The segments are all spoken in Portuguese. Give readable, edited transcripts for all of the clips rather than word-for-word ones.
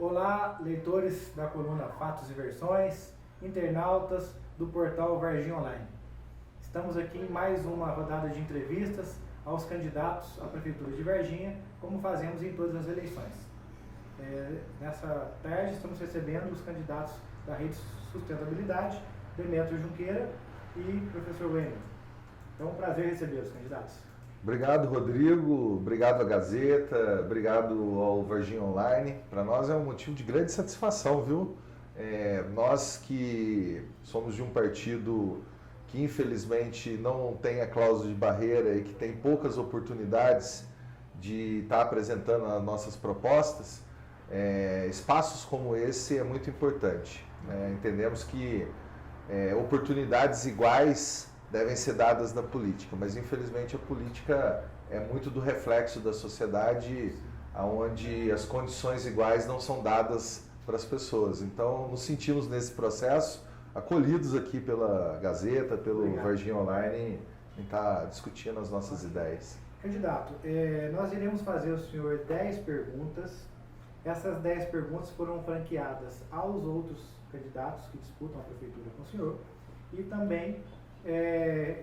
Olá, leitores da coluna Fatos e Versões, internautas do portal Varginha Online. Estamos aqui em mais uma rodada de entrevistas aos candidatos à Prefeitura de Varginha, como fazemos em todas as eleições. Nessa tarde estamos recebendo os candidatos da Rede Sustentabilidade, Demetrio Junqueira e professor Wendel. Então, é um prazer receber os candidatos. Obrigado, Rodrigo. Obrigado à Gazeta. Obrigado ao Varginha Online. Para nós é um motivo de grande satisfação, viu? Nós que somos de um partido que infelizmente não tem a cláusula de barreira e que tem poucas oportunidades de estar apresentando as nossas propostas, espaços como esse é muito importante. Entendemos que oportunidades iguais devem ser dadas na política, mas infelizmente a política é muito do reflexo da sociedade, onde as condições iguais não são dadas para as pessoas. Então, nos sentimos nesse processo acolhidos aqui pela Gazeta, pelo Varginha Online, em estar discutindo as nossas ideias. Candidato, nós iremos fazer ao senhor 10 perguntas. Essas 10 perguntas foram franqueadas aos outros candidatos que disputam a prefeitura com o senhor e também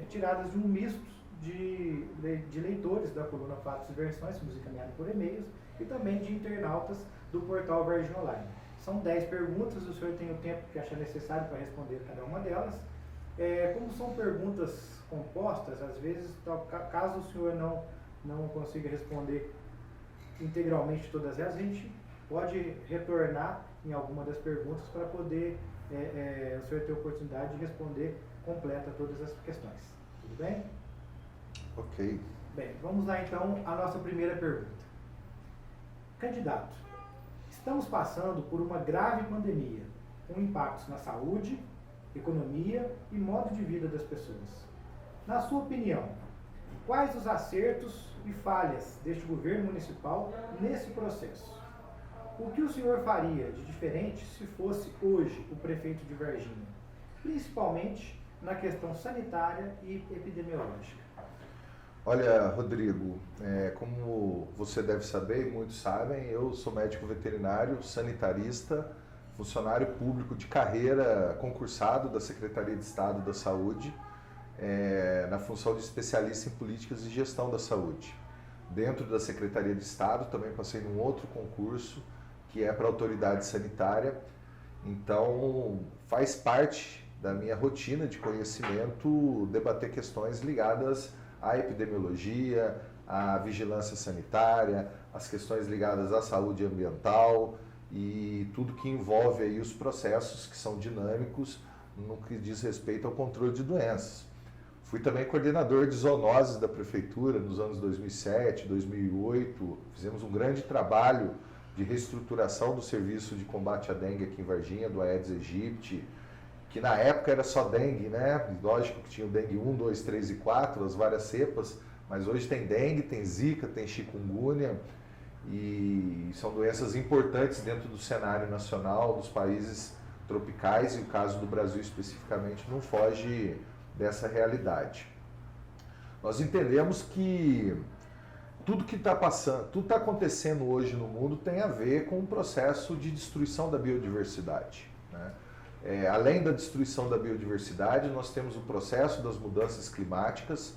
tiradas de um misto de leitores da coluna Fatos e Versões, nos encaminhado por e-mails, e também de internautas do portal Varginha Online. São 10 perguntas, o senhor tem o tempo que achar necessário para responder cada uma delas. Como são perguntas compostas, às vezes, caso o senhor não consiga responder integralmente todas elas, a gente pode retornar em alguma das perguntas para poder o senhor ter a oportunidade de responder completa todas as questões. Tudo bem? Ok. Bem, vamos lá então à nossa primeira pergunta. Candidato, estamos passando por uma grave pandemia, com impactos na saúde, economia e modo de vida das pessoas. Na sua opinião, quais os acertos e falhas deste governo municipal nesse processo? O que o senhor faria de diferente se fosse hoje o prefeito de Varginha, principalmente na questão sanitária e epidemiológica? Olha, Rodrigo, como você deve saber e muitos sabem, eu sou médico veterinário, sanitarista, funcionário público de carreira concursado da Secretaria de Estado da Saúde, na função de especialista em políticas de gestão da saúde. Dentro da Secretaria de Estado também passei num outro concurso, que é para a autoridade sanitária. Então, faz parte da minha rotina de conhecimento debater questões ligadas à epidemiologia, à vigilância sanitária, as questões ligadas à saúde ambiental e tudo que envolve aí os processos que são dinâmicos no que diz respeito ao controle de doenças. Fui também coordenador de zoonoses da prefeitura nos anos 2007, 2008, fizemos um grande trabalho de reestruturação do serviço de combate à dengue aqui em Varginha, do Aedes aegypti, que na época era só dengue, né? Lógico que tinha o dengue 1, 2, 3 e 4, as várias cepas, mas hoje tem dengue, tem zika, tem chikungunya, e são doenças importantes dentro do cenário nacional dos países tropicais, e o caso do Brasil especificamente não foge dessa realidade. Nós entendemos que tudo que está passando, tudo está acontecendo hoje no mundo tem a ver com o processo de destruição da biodiversidade, né? Além da destruição da biodiversidade, nós temos o processo das mudanças climáticas,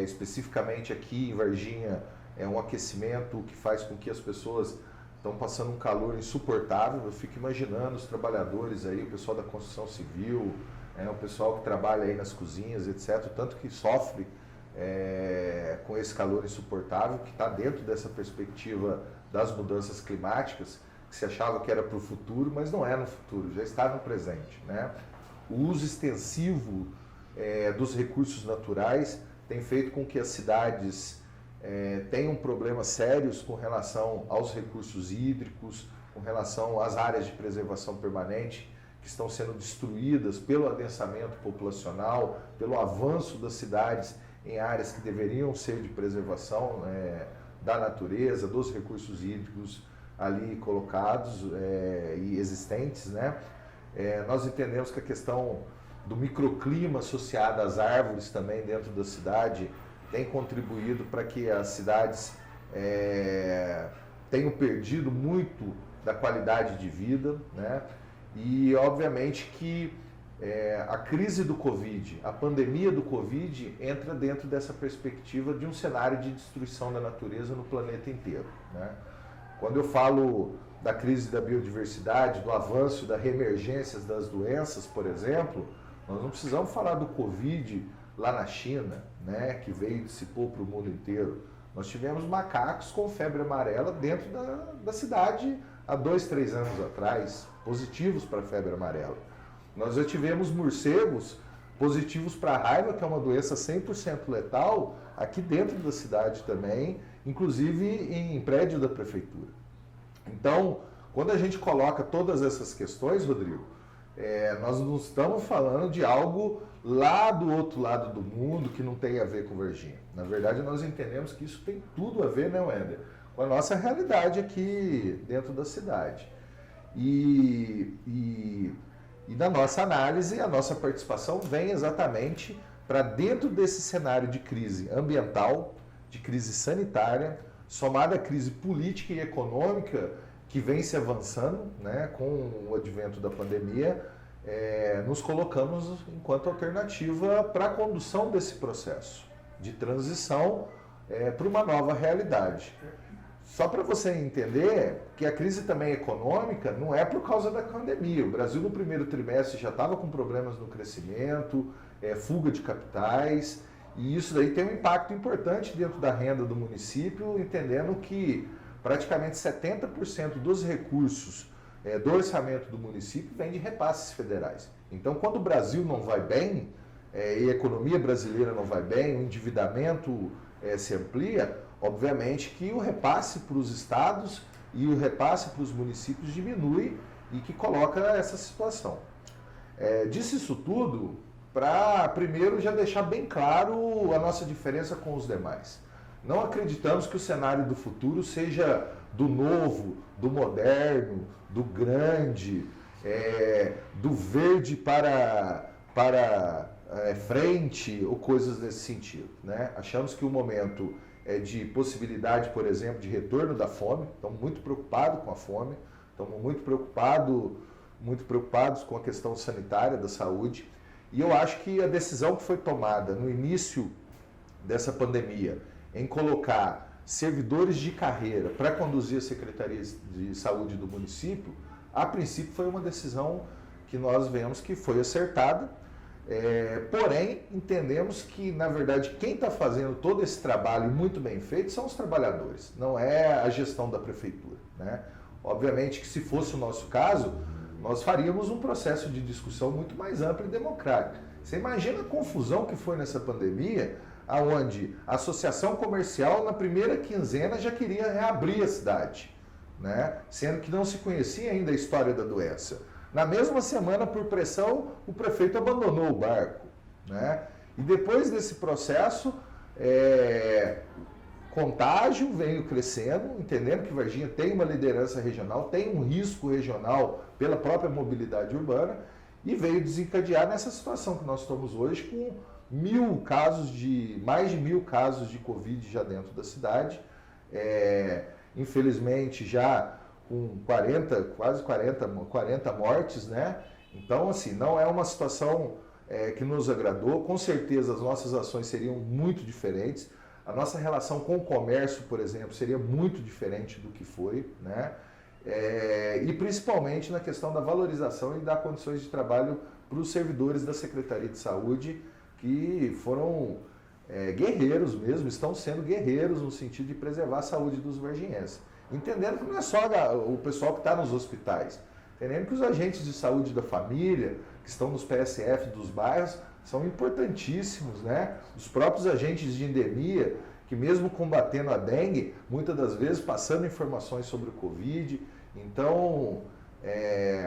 especificamente aqui em Varginha, um aquecimento que faz com que as pessoas estão passando um calor insuportável. Eu fico imaginando os trabalhadores aí, o pessoal da construção civil, o pessoal que trabalha aí nas cozinhas, etc., tanto que sofre com esse calor insuportável, que está dentro dessa perspectiva das mudanças climáticas, que se achava que era para o futuro, mas não é no futuro, já está no presente, né? O uso extensivo dos recursos naturais tem feito com que as cidades tenham problemas sérios com relação aos recursos hídricos, com relação às áreas de preservação permanente, que estão sendo destruídas pelo adensamento populacional, pelo avanço das cidades em áreas que deveriam ser de preservação da natureza, dos recursos hídricos ali colocados e existentes, né? Nós entendemos que a questão do microclima associado às árvores também dentro da cidade tem contribuído para que as cidades tenham perdido muito da qualidade de vida, né? E obviamente que a crise do Covid, a pandemia do Covid entra dentro dessa perspectiva de um cenário de destruição da natureza no planeta inteiro, né? Quando eu falo da crise da biodiversidade, do avanço da reemergência das doenças, por exemplo, nós não precisamos falar do Covid lá na China, né, que veio e dissipou para o mundo inteiro. Nós tivemos macacos com febre amarela dentro da cidade há 2, 3 anos atrás, positivos para a febre amarela. Nós já tivemos morcegos positivos para a raiva, que é uma doença 100% letal, aqui dentro da cidade também, inclusive em prédio da prefeitura. Então, quando a gente coloca todas essas questões, Rodrigo, nós não estamos falando de algo lá do outro lado do mundo que não tem a ver com Varginha. Na verdade, nós entendemos que isso tem tudo a ver, né, Wender, com a nossa realidade aqui dentro da cidade. E na nossa análise, a nossa participação vem exatamente para dentro desse cenário de crise ambiental, de crise sanitária, somada à crise política e econômica que vem se avançando, né, com o advento da pandemia, nos colocamos enquanto alternativa para a condução desse processo de transição para uma nova realidade. Só para você entender que a crise também econômica não é por causa da pandemia. O Brasil no primeiro trimestre já estava com problemas no crescimento, fuga de capitais, e isso daí tem um impacto importante dentro da renda do município, entendendo que praticamente 70% dos recursos do orçamento do município vem de repasses federais. Então, quando o Brasil não vai bem, e a economia brasileira não vai bem, o endividamento se amplia, obviamente que o repasse para os estados e o repasse para os municípios diminui e que coloca essa situação. Disse isso tudo para, primeiro, já deixar bem claro a nossa diferença com os demais. Não acreditamos que o cenário do futuro seja do novo, do moderno, do grande, do verde para frente ou coisas nesse sentido, né? Achamos que o momento é de possibilidade, por exemplo, de retorno da fome. Estamos muito preocupados com a fome, estamos muito preocupados com a questão sanitária da saúde. E eu acho que a decisão que foi tomada no início dessa pandemia em colocar servidores de carreira para conduzir a Secretaria de Saúde do município, a princípio foi uma decisão que nós vemos que foi acertada, porém entendemos que, na verdade, quem está fazendo todo esse trabalho muito bem feito são os trabalhadores, não é a gestão da prefeitura, né? Obviamente que se fosse o nosso caso, nós faríamos um processo de discussão muito mais amplo e democrático. Você imagina a confusão que foi nessa pandemia, onde a associação comercial na primeira quinzena já queria reabrir a cidade, né? Sendo que não se conhecia ainda a história da doença. Na mesma semana, por pressão, o prefeito abandonou o barco, né? E depois desse processo, contágio veio crescendo, entendendo que Varginha tem uma liderança regional, tem um risco regional pela própria mobilidade urbana, e veio desencadear nessa situação que nós estamos hoje com mais de 1.000 casos de Covid já dentro da cidade, infelizmente já com quase 40 mortes, né? Então, assim, não é uma situação que nos agradou. Com certeza as nossas ações seriam muito diferentes. A nossa relação com o comércio, por exemplo, seria muito diferente do que foi, né? E principalmente na questão da valorização e das condições de trabalho para os servidores da Secretaria de Saúde, que foram guerreiros mesmo, estão sendo guerreiros no sentido de preservar a saúde dos varginhenses. Entendendo que não é só o pessoal que está nos hospitais, entendendo que os agentes de saúde da família, que estão nos PSF dos bairros, são importantíssimos, né? Os próprios agentes de endemia, que mesmo combatendo a dengue, muitas das vezes passando informações sobre o Covid. Então,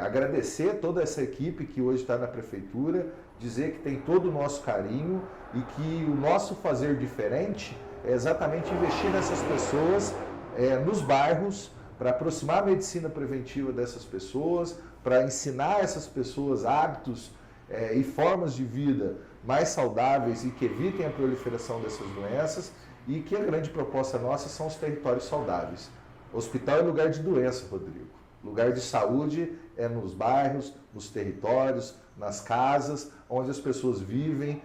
agradecer toda essa equipe que hoje está na prefeitura, dizer que tem todo o nosso carinho e que o nosso fazer diferente é exatamente investir nessas pessoas, nos bairros, para aproximar a medicina preventiva dessas pessoas, para ensinar essas pessoas hábitos e formas de vida mais saudáveis e que evitem a proliferação dessas doenças, e que a grande proposta nossa são os territórios saudáveis. Hospital é lugar de doença, Rodrigo. Lugar de saúde é nos bairros, nos territórios, nas casas, onde as pessoas vivem,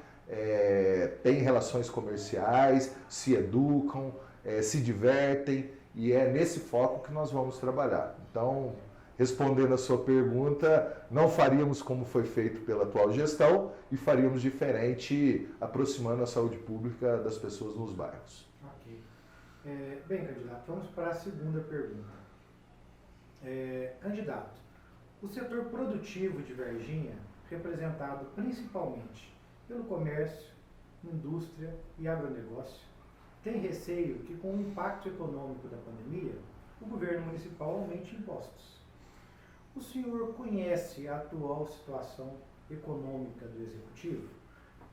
têm relações comerciais, se educam, se divertem, e é nesse foco que nós vamos trabalhar. Então, respondendo a sua pergunta, não faríamos como foi feito pela atual gestão e faríamos diferente, aproximando a saúde pública das pessoas nos bairros. Ok. Bem, candidato, vamos para a segunda pergunta. Candidato, o setor produtivo de Varginha, representado principalmente pelo comércio, indústria e agronegócio, tem receio que, com o impacto econômico da pandemia, o governo municipal aumente impostos. O senhor conhece a atual situação econômica do Executivo?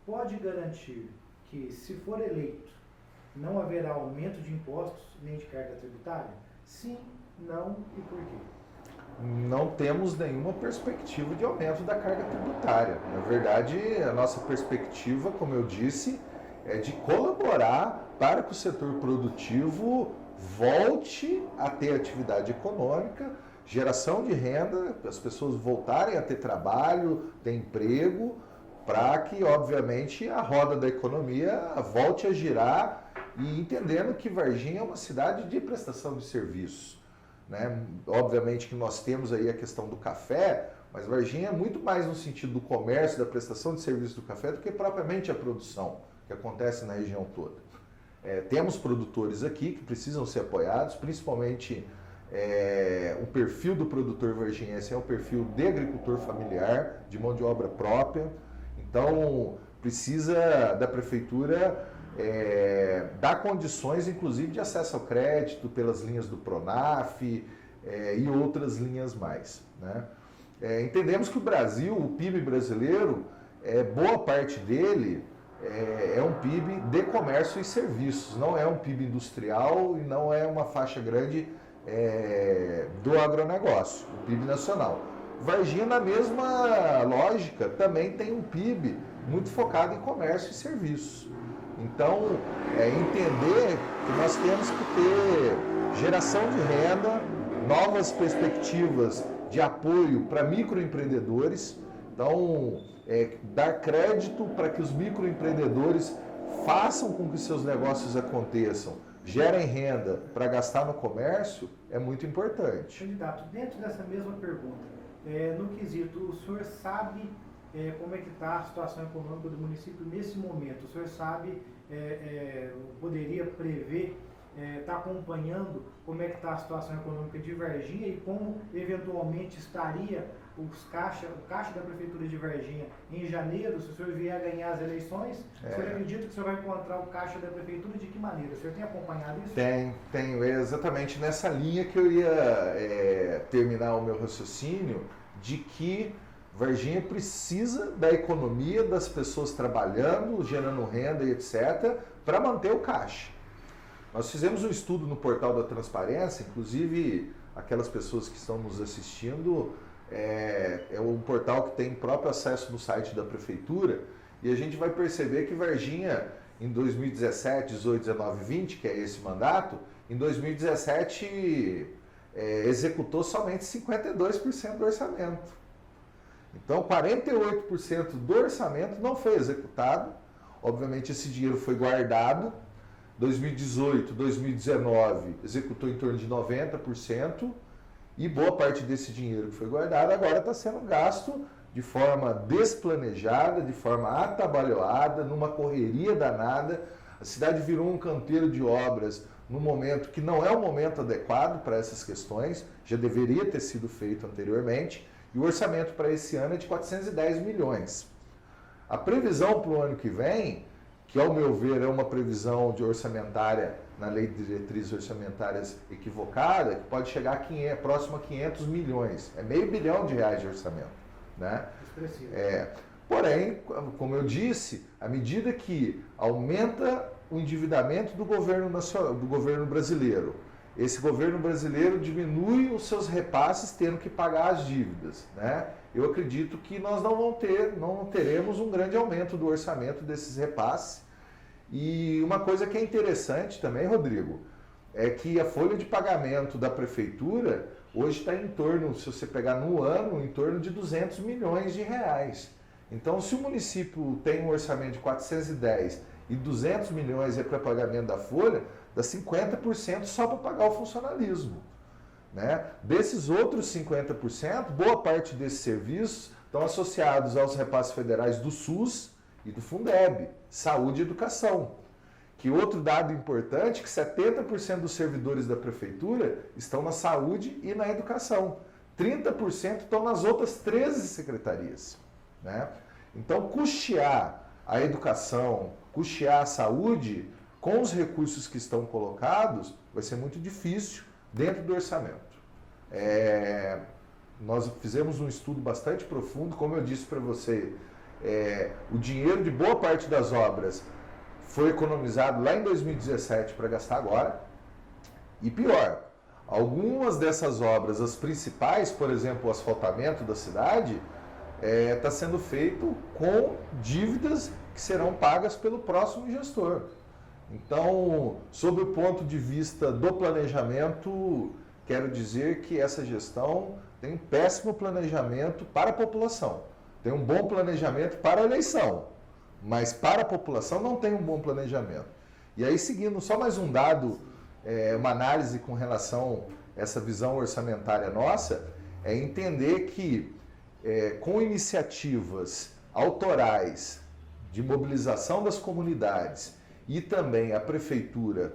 Pode garantir que, se for eleito, não haverá aumento de impostos nem de carga tributária? Sim, não e por quê? Não temos nenhuma perspectiva de aumento da carga tributária. Na verdade, a nossa perspectiva, como eu disse, é de colaborar para que o setor produtivo volte a ter atividade econômica, geração de renda, as pessoas voltarem a ter trabalho, ter emprego, para que, obviamente, a roda da economia volte a girar, e entendendo que Varginha é uma cidade de prestação de serviços, né? Obviamente que nós temos aí a questão do café, mas Varginha é muito mais no sentido do comércio, da prestação de serviços do café, do que propriamente a produção que acontece na região toda. Temos produtores aqui que precisam ser apoiados, principalmente o perfil do produtor varginhense é um perfil de agricultor familiar, de mão de obra própria, então precisa da prefeitura dar condições, inclusive, de acesso ao crédito pelas linhas do Pronaf e outras linhas mais, né? Entendemos que o Brasil, o PIB brasileiro, boa parte dele é um PIB de comércio e serviços, não é um PIB industrial e não é uma faixa grande do agronegócio, o PIB nacional. Varginha, na mesma lógica, também tem um PIB muito focado em comércio e serviços. Então, entender que nós temos que ter geração de renda, novas perspectivas de apoio para microempreendedores. Então, dar crédito para que os microempreendedores façam com que seus negócios aconteçam, gerem renda para gastar no comércio, é muito importante. Candidato, dentro dessa mesma pergunta, no quesito, o senhor sabe como é que está a situação econômica do município nesse momento? O senhor sabe, poderia prever, está acompanhando como é que está a situação econômica de Varginha e como eventualmente estaria o caixa da Prefeitura de Varginha em janeiro, se o senhor vier a ganhar as eleições? O senhor acredita que o senhor vai encontrar o caixa da Prefeitura de que maneira? O senhor tem acompanhado isso? Tenho. É exatamente nessa linha que eu ia terminar o meu raciocínio, de que Varginha precisa da economia, das pessoas trabalhando, gerando renda e etc., para manter o caixa. Nós fizemos um estudo no portal da Transparência, inclusive aquelas pessoas que estão nos assistindo, é um portal que tem próprio acesso no site da Prefeitura, e a gente vai perceber que Varginha, em 2017, 18, 19, 20, que é esse mandato, em 2017 executou somente 52% do orçamento. Então, 48% do orçamento não foi executado. Obviamente, esse dinheiro foi guardado. 2018, 2019, executou em torno de 90%. E boa parte desse dinheiro que foi guardado agora está sendo gasto de forma desplanejada, de forma atabalhoada, numa correria danada. A cidade virou um canteiro de obras num momento que não é o momento adequado para essas questões. Já deveria ter sido feito anteriormente. E o orçamento para esse ano é de 410 milhões. A previsão para o ano que vem, que ao meu ver é uma previsão de orçamentária na Lei de Diretrizes Orçamentárias equivocada, que pode chegar próximo a 500 milhões. É R$500 bilhão de orçamento, né? Porém, como eu disse, à medida que aumenta o endividamento do governo brasileiro, esse governo brasileiro diminui os seus repasses tendo que pagar as dívidas, né? Eu acredito que nós não teremos um grande aumento do orçamento desses repasses. E uma coisa que é interessante também, Rodrigo, é que a folha de pagamento da prefeitura hoje está em torno, se você pegar no ano, em torno de 200 milhões de reais. Então, se o município tem um orçamento de 410 e 200 milhões é para pagamento da folha, dá 50% só para pagar o funcionalismo. Né? Desses outros 50%, boa parte desses serviços estão associados aos repasses federais do SUS e do Fundeb, saúde e educação. Que outro dado importante, que 70% dos servidores da prefeitura estão na saúde e na educação. 30% estão nas outras 13 secretarias. Né? Então, custear a educação, custear a saúde, com os recursos que estão colocados, vai ser muito difícil dentro do orçamento. Nós fizemos um estudo bastante profundo, como eu disse para você, o dinheiro de boa parte das obras foi economizado lá em 2017 para gastar agora. E pior, algumas dessas obras, as principais, por exemplo, o asfaltamento da cidade, está sendo feito com dívidas que serão pagas pelo próximo gestor. Então, sob o ponto de vista do planejamento, quero dizer que essa gestão tem um péssimo planejamento para a população. Tem um bom planejamento para a eleição, mas para a população não tem um bom planejamento. E aí, seguindo só mais um dado, uma análise com relação a essa visão orçamentária nossa, é entender que com iniciativas autorais de mobilização das comunidades e também a prefeitura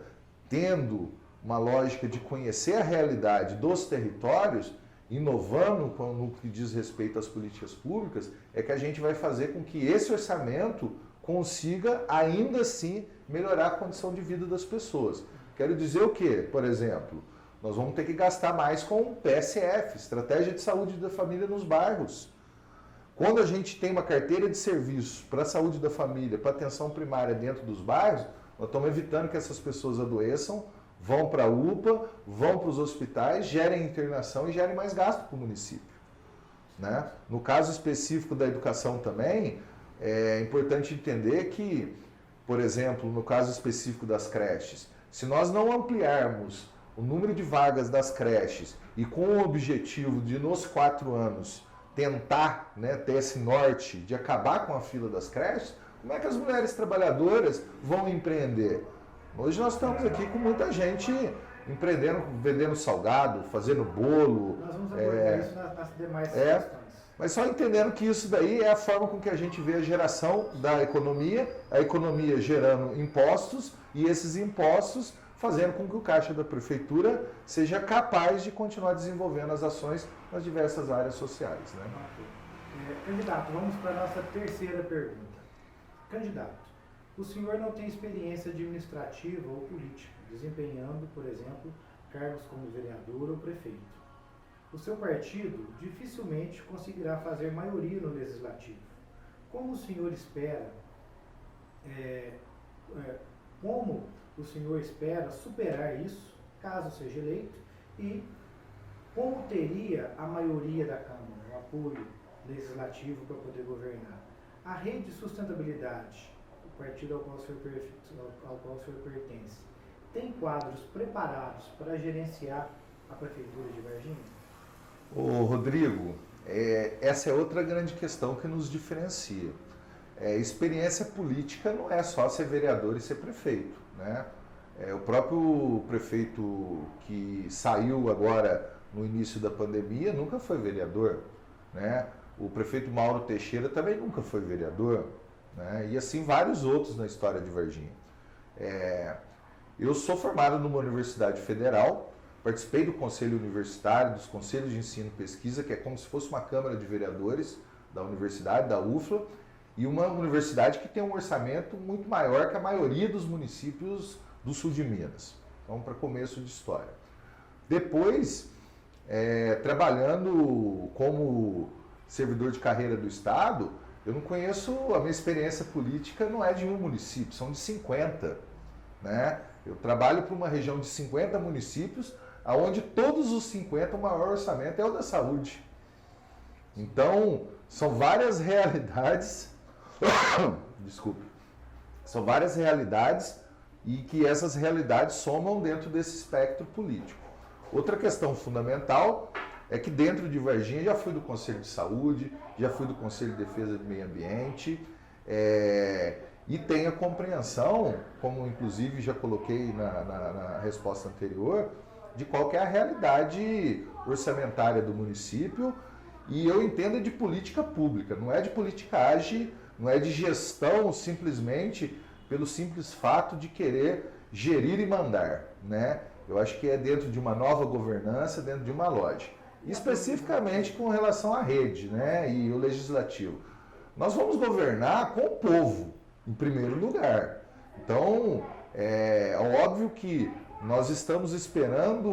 tendo uma lógica de conhecer a realidade dos territórios, inovando no que diz respeito às políticas públicas, é que a gente vai fazer com que esse orçamento consiga ainda assim melhorar a condição de vida das pessoas. Quero dizer o quê? Por exemplo, nós vamos ter que gastar mais com PSF, Estratégia de Saúde da Família nos bairros. Quando a gente tem uma carteira de serviços para a saúde da família, para atenção primária dentro dos bairros, nós estamos evitando que essas pessoas adoeçam, vão para a UPA, vão para os hospitais, gerem internação e gerem mais gasto para o município. Né? No caso específico da educação também, é importante entender que, por exemplo, no caso específico das creches, se nós não ampliarmos o número de vagas das creches e com o objetivo de, nos 4 anos, tentar, né, ter esse norte de acabar com a fila das creches, como é que as mulheres trabalhadoras vão empreender? Hoje nós estamos aqui com muita gente empreendendo, vendendo salgado, fazendo bolo. Nós vamos abordar isso nas demais questões. Mas só entendendo que isso daí é a forma com que a gente vê a geração da economia, a economia gerando impostos e esses impostos fazendo com que o caixa da prefeitura seja capaz de continuar desenvolvendo as ações nas diversas áreas sociais. Né? Candidato, vamos para a nossa terceira pergunta. Candidato, o senhor não tem experiência administrativa ou política, desempenhando, por exemplo, cargos como vereador ou prefeito. O seu partido dificilmente conseguirá fazer maioria no legislativo. Como o senhor espera, superar isso, caso seja eleito, e como teria a maioria da Câmara, o apoio legislativo para poder governar? A Rede de Sustentabilidade, o partido ao qual o senhor pertence, tem quadros preparados para gerenciar a Prefeitura de Varginha? Ô Rodrigo, essa é outra grande questão que nos diferencia. Experiência política não é só ser vereador e ser prefeito. Né? O próprio prefeito que saiu agora no início da pandemia nunca foi vereador. Né? O prefeito Mauro Teixeira também nunca foi vereador. Né? E assim vários outros na história de Varginha. Eu sou formado numa universidade federal, participei do conselho universitário, dos conselhos de ensino e pesquisa, que é como se fosse uma câmara de vereadores da universidade, da UFLA, e uma universidade que tem um orçamento muito maior que a maioria dos municípios do sul de Minas. Então, para começo de história. Depois, trabalhando como servidor de carreira do Estado, eu não conheço, a minha experiência política não é de um município, são de 50. Né? Eu trabalho para uma região de 50 municípios, onde todos os 50, o maior orçamento é o da saúde. Então, são várias realidades, desculpe, são várias realidades e que essas realidades somam dentro desse espectro político. Outra questão fundamental é que dentro de Varginha já fui do Conselho de Saúde, já fui do Conselho de Defesa do Meio Ambiente, e tenho a compreensão, como inclusive já coloquei na resposta anterior, de qual que é a realidade orçamentária do município, e eu entendo de política pública, não é de politicagem, não é de gestão simplesmente pelo simples fato de querer gerir e mandar, né? Eu acho que é dentro de uma nova governança, dentro de uma lógica. Especificamente com relação à rede, né, e o legislativo. Nós vamos governar com o povo, em primeiro lugar. Então, é óbvio que nós estamos esperando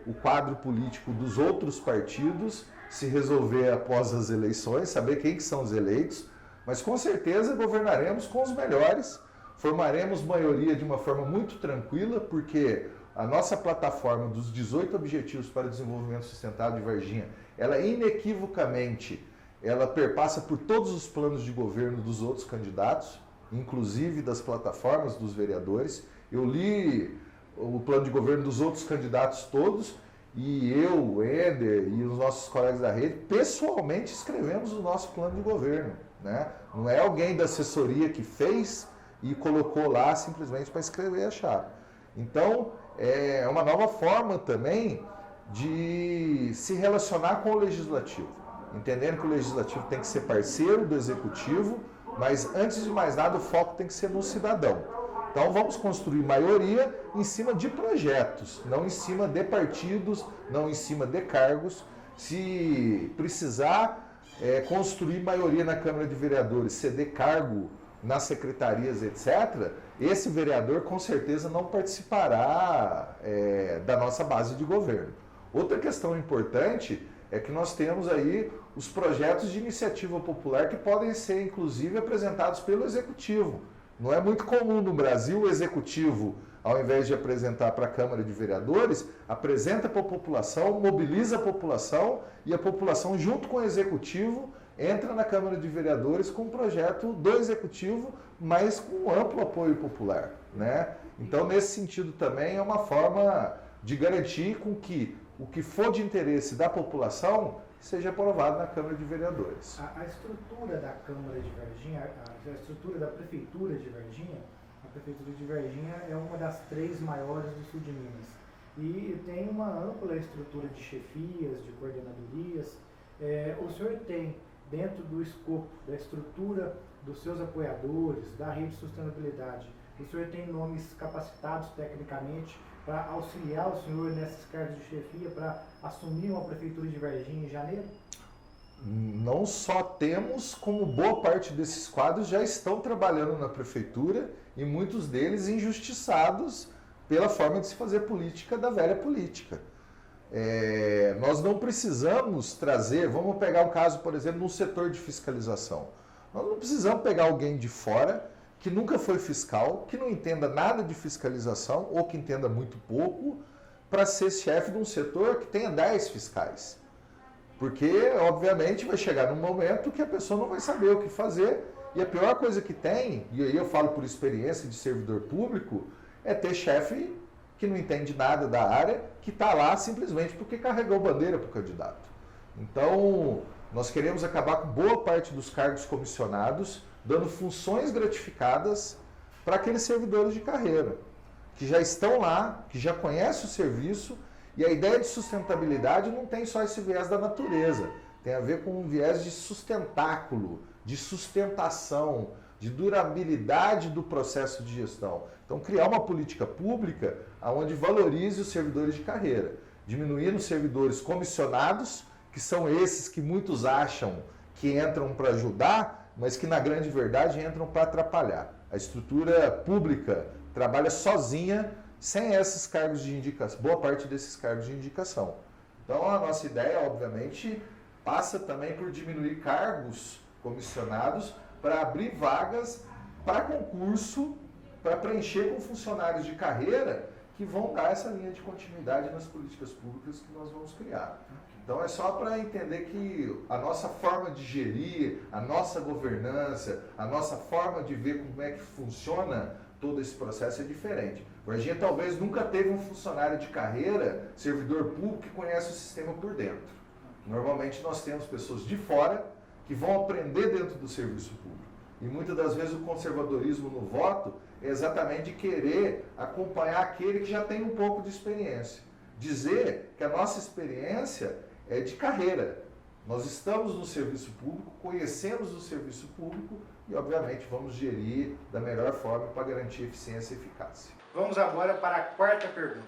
o quadro político dos outros partidos se resolver após as eleições, saber quem que são os eleitos, mas com certeza governaremos com os melhores, formaremos maioria de uma forma muito tranquila, porque a nossa plataforma dos 18 Objetivos para o Desenvolvimento Sustentável de Varginha, ela inequivocamente, ela perpassa por todos os planos de governo dos outros candidatos, inclusive das plataformas dos vereadores. Eu li o plano de governo dos outros candidatos todos, e eu, o Ender e os nossos colegas da rede, pessoalmente escrevemos o nosso plano de governo, né? Não é alguém da assessoria que fez e colocou lá simplesmente para escrever e achar. Então, é uma nova forma também de se relacionar com o legislativo, entendendo que o legislativo tem que ser parceiro do executivo, mas antes de mais nada o foco tem que ser no cidadão. Então vamos construir maioria em cima de projetos, não em cima de partidos, não em cima de cargos. Se precisar construir maioria na Câmara de Vereadores, ceder cargo nas secretarias, etc., esse vereador com certeza não participará da nossa base de governo. Outra questão importante é que nós temos aí os projetos de iniciativa popular que podem ser, inclusive, apresentados pelo Executivo. Não é muito comum no Brasil o Executivo, ao invés de apresentar para a Câmara de Vereadores, apresenta para a população, mobiliza a população e a população, junto com o Executivo, entra na Câmara de Vereadores com um projeto do Executivo, mas com amplo apoio popular, né? Então, nesse sentido também é uma forma de garantir com que o que for de interesse da população seja aprovado na Câmara de Vereadores. A estrutura da Câmara de Varginha, a estrutura da Prefeitura de Varginha, a Prefeitura de Varginha é uma das 3 maiores do sul de Minas. E tem uma ampla estrutura de chefias, de coordenadorias. O senhor tem, dentro do escopo, da estrutura dos seus apoiadores, da rede de sustentabilidade, o senhor tem nomes capacitados tecnicamente para auxiliar o senhor nesses cargos de chefia para assumir uma prefeitura de Varginha em janeiro? Não só temos, como boa parte desses quadros já estão trabalhando na prefeitura e muitos deles injustiçados pela forma de se fazer política da velha política. Nós não precisamos trazer, vamos pegar um caso, por exemplo, no setor de fiscalização. Nós não precisamos pegar alguém de fora que nunca foi fiscal, que não entenda nada de fiscalização ou que entenda muito pouco, para ser chefe de um setor que tenha 10 fiscais. Porque, obviamente, vai chegar num momento que a pessoa não vai saber o que fazer, e a pior coisa que tem, e aí eu falo por experiência de servidor público, é ter chefe que não entende nada da área, que está lá simplesmente porque carregou bandeira para o candidato. Então, nós queremos acabar com boa parte dos cargos comissionados, dando funções gratificadas para aqueles servidores de carreira, que já estão lá, que já conhecem o serviço, e a ideia de sustentabilidade não tem só esse viés da natureza, tem a ver com um viés de sustentáculo, de sustentação, de durabilidade do processo de gestão. Então, criar uma política pública onde valorize os servidores de carreira, diminuindo os servidores comissionados, que são esses que muitos acham que entram para ajudar, mas que na grande verdade entram para atrapalhar. A estrutura pública trabalha sozinha, sem esses cargos de indicação, boa parte desses cargos de indicação. Então a nossa ideia, obviamente, passa também por diminuir cargos comissionados para abrir vagas para concurso, para preencher com funcionários de carreira que vão dar essa linha de continuidade nas políticas públicas que nós vamos criar. Então é só para entender que a nossa forma de gerir, a nossa governança, a nossa forma de ver como é que funciona todo esse processo é diferente. Varginha talvez nunca teve um funcionário de carreira, servidor público, que conhece o sistema por dentro. Normalmente nós temos pessoas de fora que vão aprender dentro do serviço público. E muitas das vezes o conservadorismo no voto é exatamente querer acompanhar aquele que já tem um pouco de experiência. Dizer que a nossa experiência é de carreira. Nós estamos no serviço público, conhecemos o serviço público e, obviamente, vamos gerir da melhor forma para garantir eficiência e eficácia. Vamos agora para a quarta pergunta.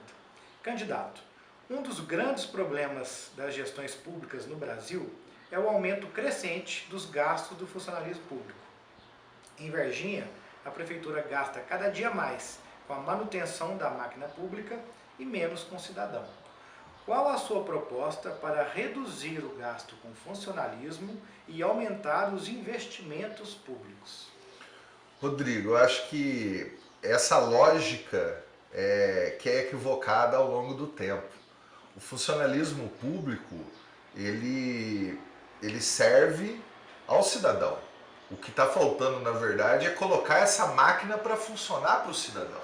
Candidato, um dos grandes problemas das gestões públicas no Brasil é o aumento crescente dos gastos do funcionalismo público. Em Varginha, a Prefeitura gasta cada dia mais com a manutenção da máquina pública e menos com o cidadão. Qual a sua proposta para reduzir o gasto com funcionalismo e aumentar os investimentos públicos? Rodrigo, eu acho que essa lógica que é equivocada ao longo do tempo. O funcionalismo público, ele serve ao cidadão. O que está faltando, na verdade, é colocar essa máquina para funcionar para o cidadão,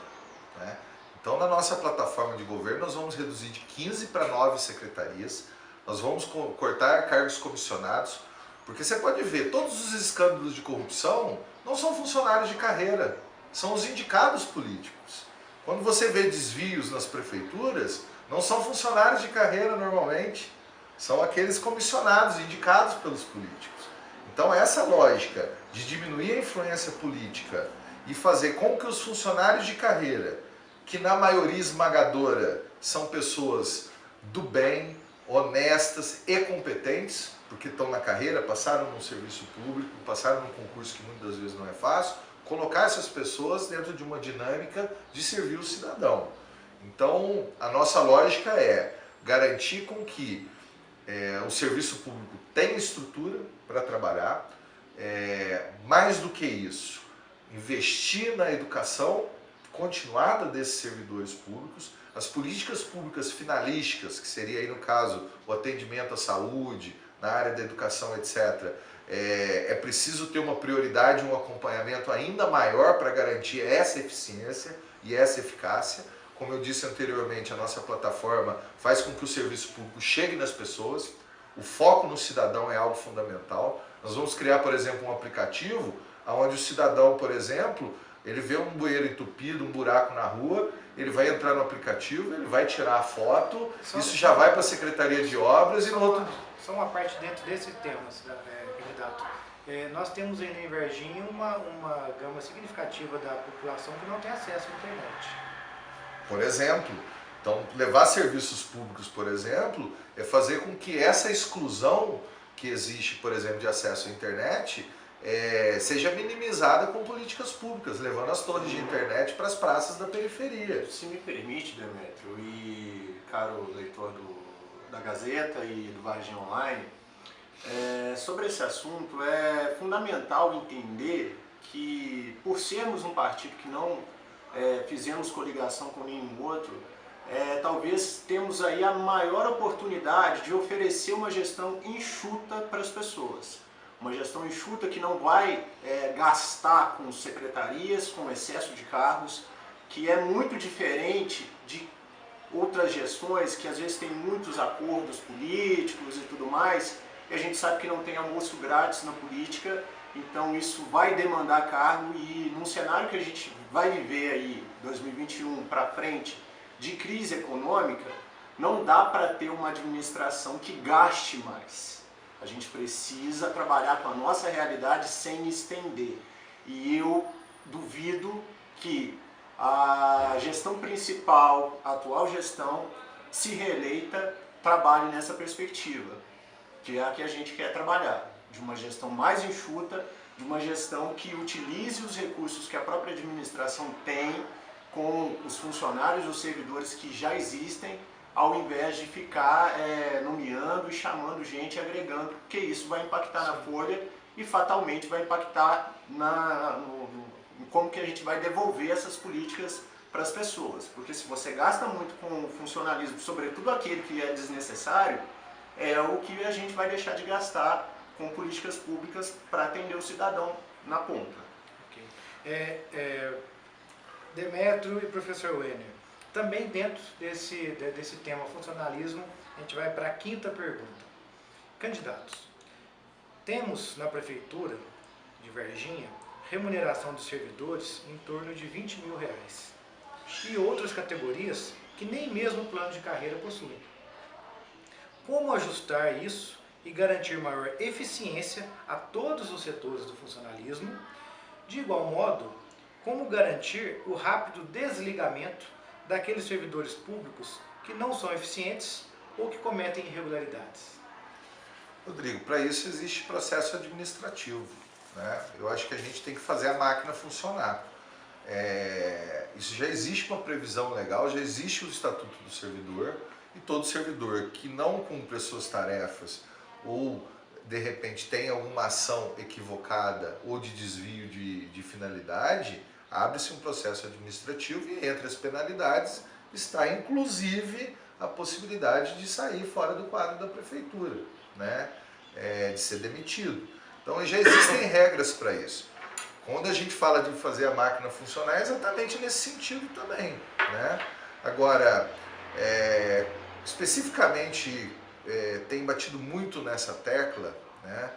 né? Então, na nossa plataforma de governo, nós vamos reduzir de 15 para 9 secretarias, nós vamos cortar cargos comissionados, porque você pode ver, todos os escândalos de corrupção não são funcionários de carreira, são os indicados políticos. Quando você vê desvios nas prefeituras, não são funcionários de carreira normalmente, são aqueles comissionados, indicados pelos políticos. Então essa lógica de diminuir a influência política e fazer com que os funcionários de carreira, que na maioria esmagadora são pessoas do bem, honestas e competentes, porque estão na carreira, passaram no serviço público, passaram num concurso que muitas vezes não é fácil, colocar essas pessoas dentro de uma dinâmica de servir o cidadão. Então a nossa lógica é garantir com que o serviço público tenha estrutura para trabalhar, mais do que isso, investir na educação continuada desses servidores públicos, as políticas públicas finalísticas, que seria aí no caso o atendimento à saúde, na área da educação, etc., é preciso ter uma prioridade, um acompanhamento ainda maior para garantir essa eficiência e essa eficácia. Como eu disse anteriormente, a nossa plataforma faz com que o serviço público chegue nas pessoas, o foco no cidadão é algo fundamental. Nós vamos criar, por exemplo, um aplicativo onde o cidadão, por exemplo, ele vê um bueiro entupido, um buraco na rua, ele vai entrar no aplicativo, ele vai tirar a foto, isso já vai para a Secretaria de Obras e no outro... Só uma parte dentro desse tema, candidato. Nós temos ainda em Varginha uma gama significativa da população que não tem acesso à internet. Por exemplo, então levar serviços públicos, por exemplo, é fazer com que essa exclusão que existe, por exemplo, de acesso à internet, seja minimizada com políticas públicas, levando as torres de internet para as praças da periferia. Se me permite, Demetrio, e caro leitor da Gazeta e do Varginha Online, sobre esse assunto é fundamental entender que, por sermos um partido que não fizemos coligação com nenhum outro, talvez temos aí a maior oportunidade de oferecer uma gestão enxuta para as pessoas. Uma gestão enxuta que não vai gastar com secretarias, com excesso de cargos, que é muito diferente de outras gestões que às vezes tem muitos acordos políticos e tudo mais, e a gente sabe que não tem almoço grátis na política, então isso vai demandar cargo e num cenário que a gente vai viver aí, 2021 para frente, de crise econômica, não dá para ter uma administração que gaste mais. A gente precisa trabalhar com a nossa realidade sem estender. E eu duvido que a gestão principal, a atual gestão, se reeleita, trabalhe nessa perspectiva, que é a que a gente quer trabalhar, de uma gestão mais enxuta, de uma gestão que utilize os recursos que a própria administração tem com os funcionários, os servidores que já existem, ao invés de ficar nomeando e chamando gente, agregando, porque isso vai impactar na folha e fatalmente vai impactar em como que a gente vai devolver essas políticas para as pessoas. Porque se você gasta muito com o funcionalismo, sobretudo aquele que é desnecessário, é o que a gente vai deixar de gastar com políticas públicas para atender o cidadão na ponta. Okay. Demétrio e professor Wenner, também dentro desse tema funcionalismo, a gente vai para a quinta pergunta. Candidatos, temos na prefeitura de Varginha remuneração dos servidores em torno de R$20 mil e outras categorias que nem mesmo plano de carreira possuem. Como ajustar isso e garantir maior eficiência a todos os setores do funcionalismo? De igual modo, como garantir o rápido desligamento daqueles servidores públicos que não são eficientes ou que cometem irregularidades? Rodrigo, para isso existe processo administrativo, né? Eu acho que a gente tem que fazer a máquina funcionar. Isso já existe uma previsão legal, já existe o Estatuto do Servidor, e todo servidor que não cumpre as suas tarefas ou de repente tem alguma ação equivocada ou de desvio de finalidade, abre-se um processo administrativo e entre as penalidades está inclusive a possibilidade de sair fora do quadro da prefeitura, né? De ser demitido. Então já existem regras para isso. Quando a gente fala de fazer a máquina funcionar, é exatamente nesse sentido também, né? Agora, especificamente, tem batido muito nessa tecla, né?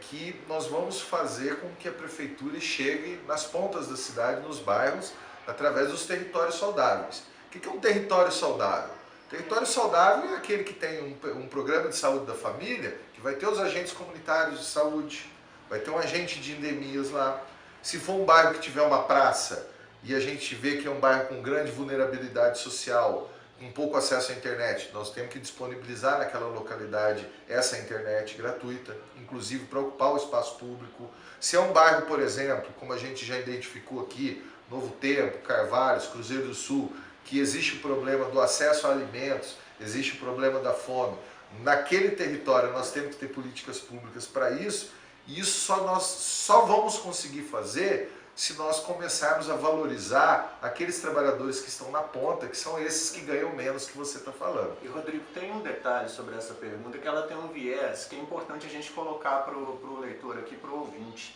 Que nós vamos fazer com que a prefeitura chegue nas pontas da cidade, nos bairros, através dos territórios saudáveis. O que é um território saudável? Território saudável é aquele que tem um programa de saúde da família, que vai ter os agentes comunitários de saúde, vai ter um agente de endemias lá. Se for um bairro que tiver uma praça e a gente vê que é um bairro com grande vulnerabilidade social, com pouco acesso à internet, nós temos que disponibilizar naquela localidade essa internet gratuita, inclusive para ocupar o espaço público. Se é um bairro, por exemplo, como a gente já identificou aqui, Novo Tempo, Carvalhos, Cruzeiro do Sul, que existe o problema do acesso a alimentos, existe o problema da fome, naquele território nós temos que ter políticas públicas para isso, e isso nós só vamos conseguir fazer se nós começarmos a valorizar aqueles trabalhadores que estão na ponta, que são esses que ganham menos que você está falando. E Rodrigo, tem um detalhe sobre essa pergunta, que ela tem um viés que é importante a gente colocar para o leitor aqui, para o ouvinte,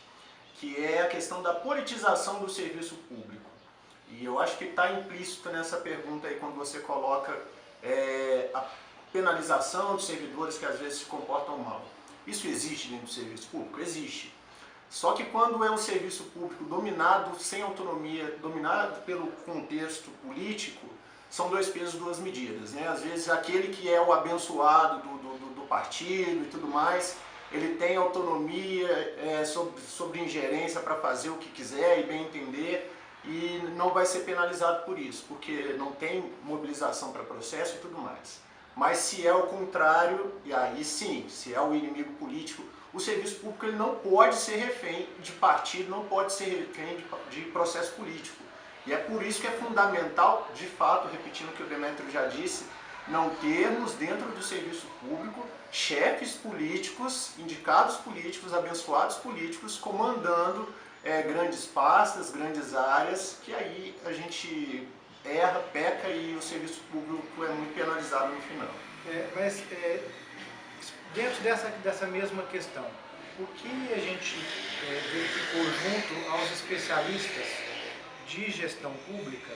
que é a questão da politização do serviço público. E eu acho que está implícito nessa pergunta aí, quando você coloca a penalização dos servidores que às vezes se comportam mal. Isso existe dentro do serviço público? Existe. Só que quando é um serviço público dominado, sem autonomia, dominado pelo contexto político, são dois pesos, duas medidas, né? Às vezes aquele que é o abençoado do partido e tudo mais, ele tem autonomia sobre ingerência para fazer o que quiser e bem entender, e não vai ser penalizado por isso, porque não tem mobilização para processo e tudo mais. Mas se é o contrário, e aí sim, se é o inimigo político, o serviço público ele não pode ser refém de partido, não pode ser refém de processo político. E é por isso que é fundamental, de fato, repetindo o que o Demétrio já disse, não termos dentro do serviço público chefes políticos, indicados políticos, abençoados políticos, comandando grandes pastas, grandes áreas, que aí a gente erra, peca e o serviço público é muito penalizado no final. Mas dentro dessa mesma questão, o que a gente verificou junto aos especialistas de gestão pública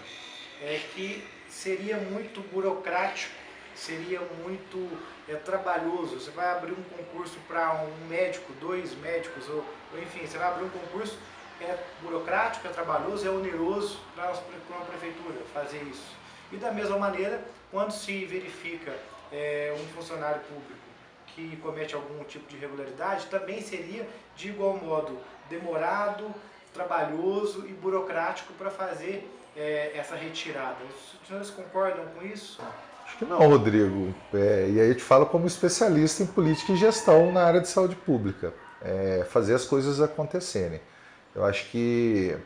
é que seria muito burocrático, seria muito trabalhoso. Você vai abrir um concurso para um médico, 2 médicos, ou enfim, você vai abrir um concurso, é burocrático, é trabalhoso, é oneroso para uma prefeitura fazer isso. E da mesma maneira, quando se verifica um funcionário público que comete algum tipo de irregularidade, também seria de igual modo demorado, trabalhoso e burocrático para fazer essa retirada. Os senhores concordam com isso? Acho que não, Rodrigo. E aí eu te falo como especialista em política e gestão na área de saúde pública. Fazer as coisas acontecerem. Eu acho que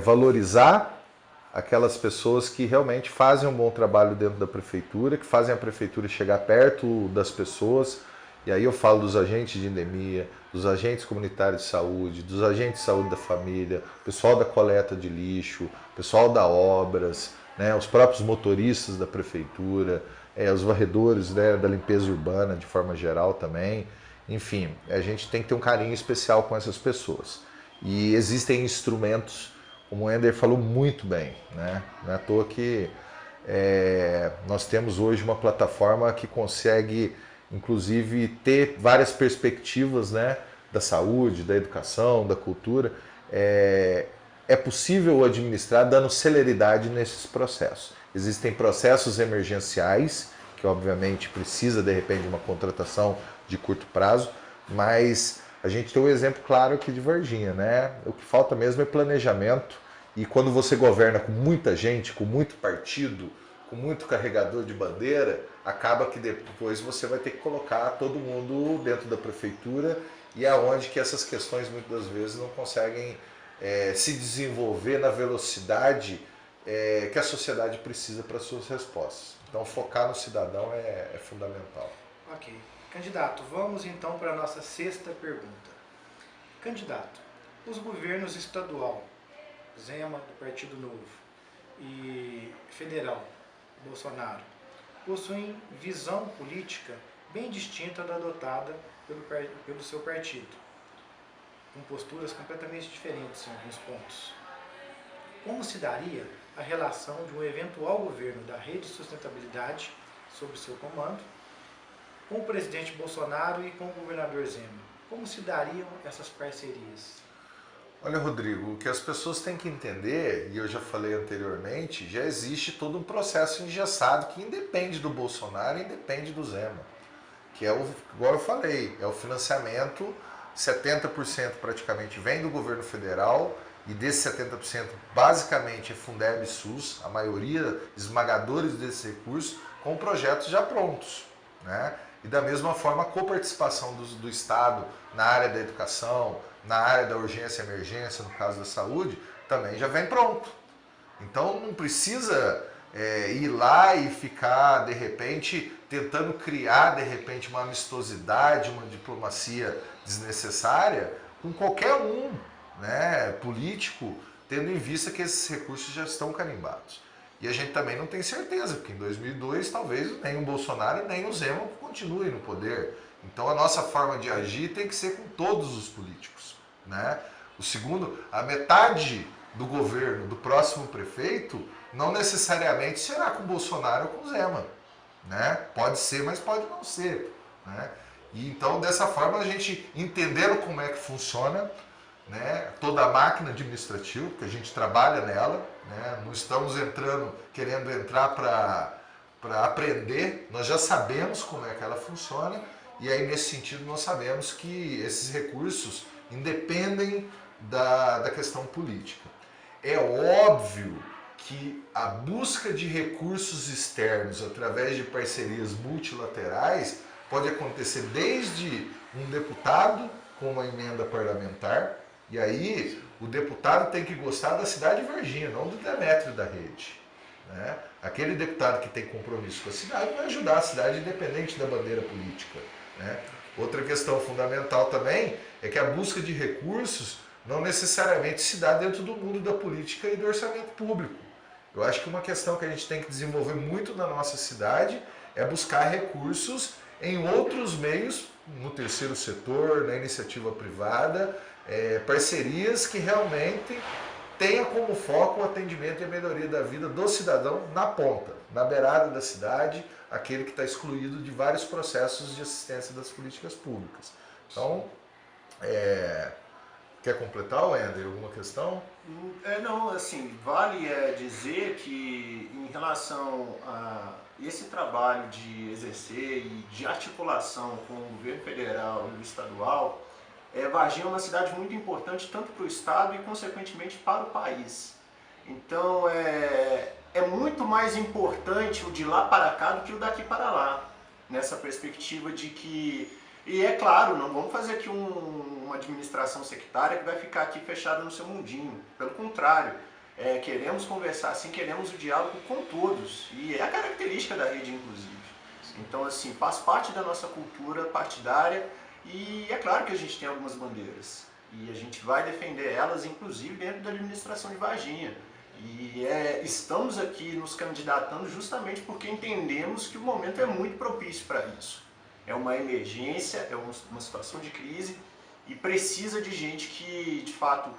valorizar aquelas pessoas que realmente fazem um bom trabalho dentro da prefeitura, que fazem a prefeitura chegar perto das pessoas. E aí eu falo dos agentes de endemia, dos agentes comunitários de saúde, dos agentes de saúde da família, pessoal da coleta de lixo, pessoal da obras, né, os próprios motoristas da prefeitura, os varredores, né, da limpeza urbana de forma geral também. Enfim, a gente tem que ter um carinho especial com essas pessoas. E existem instrumentos como o Ender falou muito bem, né? Não é à toa que nós temos hoje uma plataforma que consegue, inclusive, ter várias perspectivas, né? Da saúde, da educação, da cultura. É possível administrar dando celeridade nesses processos. Existem processos emergenciais, que obviamente precisa, de repente, de uma contratação de curto prazo, mas a gente tem um exemplo claro aqui de Varginha, né? O que falta mesmo é planejamento, e quando você governa com muita gente, com muito partido, com muito carregador de bandeira, acaba que depois você vai ter que colocar todo mundo dentro da prefeitura, e é onde que essas questões muitas das vezes não conseguem se desenvolver na velocidade que a sociedade precisa para suas respostas. Então focar no cidadão é fundamental. Ok. Candidato, vamos então para a nossa sexta pergunta. Candidato, os governos estadual, Zema, do Partido Novo, e federal, Bolsonaro, possuem visão política bem distinta da adotada pelo seu partido, com posturas completamente diferentes em alguns pontos. Como se daria a relação de um eventual governo da Rede de Sustentabilidade, sob seu comando, com o presidente Bolsonaro e com o governador Zema? Como se dariam essas parcerias? Olha, Rodrigo, o que as pessoas têm que entender, e eu já falei anteriormente, já existe todo um processo engessado que independe do Bolsonaro e independe do Zema. Que igual eu falei, é o financiamento, 70% praticamente vem do governo federal, e desses 70% basicamente é Fundeb e SUS, a maioria esmagadores desses recursos, com projetos já prontos, né? E da mesma forma a coparticipação do Estado na área da educação, na área da urgência e emergência, no caso da saúde, também já vem pronto. Então não precisa ir lá e ficar, de repente, tentando criar, de repente, uma amistosidade, uma diplomacia desnecessária com qualquer um, né, político, tendo em vista que esses recursos já estão carimbados. E a gente também não tem certeza, porque em 2002 talvez nem o Bolsonaro nem o Zema continuem no poder. Então a nossa forma de agir tem que ser com todos os políticos, né? O segundo, a metade do governo do próximo prefeito não necessariamente será com o Bolsonaro ou com o Zema, né? Pode ser, mas pode não ser, né? E então dessa forma a gente entendendo como é que funciona, né, toda a máquina administrativa, porque a gente trabalha nela, né, não estamos querendo entrar para aprender, nós já sabemos como é que ela funciona, e aí nesse sentido nós sabemos que esses recursos independem da questão política. É óbvio que a busca de recursos externos através de parcerias multilaterais pode acontecer desde um deputado com uma emenda parlamentar, e aí o deputado tem que gostar da cidade de Varginha, não do Demétrio da rede, né? Aquele deputado que tem compromisso com a cidade vai ajudar a cidade independente da bandeira política, né? Outra questão fundamental também é que a busca de recursos não necessariamente se dá dentro do mundo da política e do orçamento público. Eu acho que uma questão que a gente tem que desenvolver muito na nossa cidade é buscar recursos em outros meios, no terceiro setor, na iniciativa privada, parcerias que realmente tenham como foco o atendimento e a melhoria da vida do cidadão na ponta, na beirada da cidade, aquele que está excluído de vários processos de assistência das políticas públicas. Então, quer completar, Wender, alguma questão? Não, assim, vale dizer que em relação a esse trabalho de exercer e de articulação com o governo federal e o estadual, Varginha é uma cidade muito importante tanto para o estado e consequentemente para o país. Então é muito mais importante o de lá para cá do que o daqui para lá, nessa perspectiva de que, e é claro, não vamos fazer aqui uma administração sectária que vai ficar aqui fechada no seu mundinho, pelo contrário, queremos conversar sim, queremos o diálogo com todos, e é a característica da rede inclusive. Então assim, faz parte da nossa cultura partidária. E é claro que a gente tem algumas bandeiras e a gente vai defender elas, inclusive dentro da administração de Varginha. E estamos aqui nos candidatando justamente porque entendemos que o momento é muito propício para isso. É uma emergência, é uma situação de crise e precisa de gente que, de fato,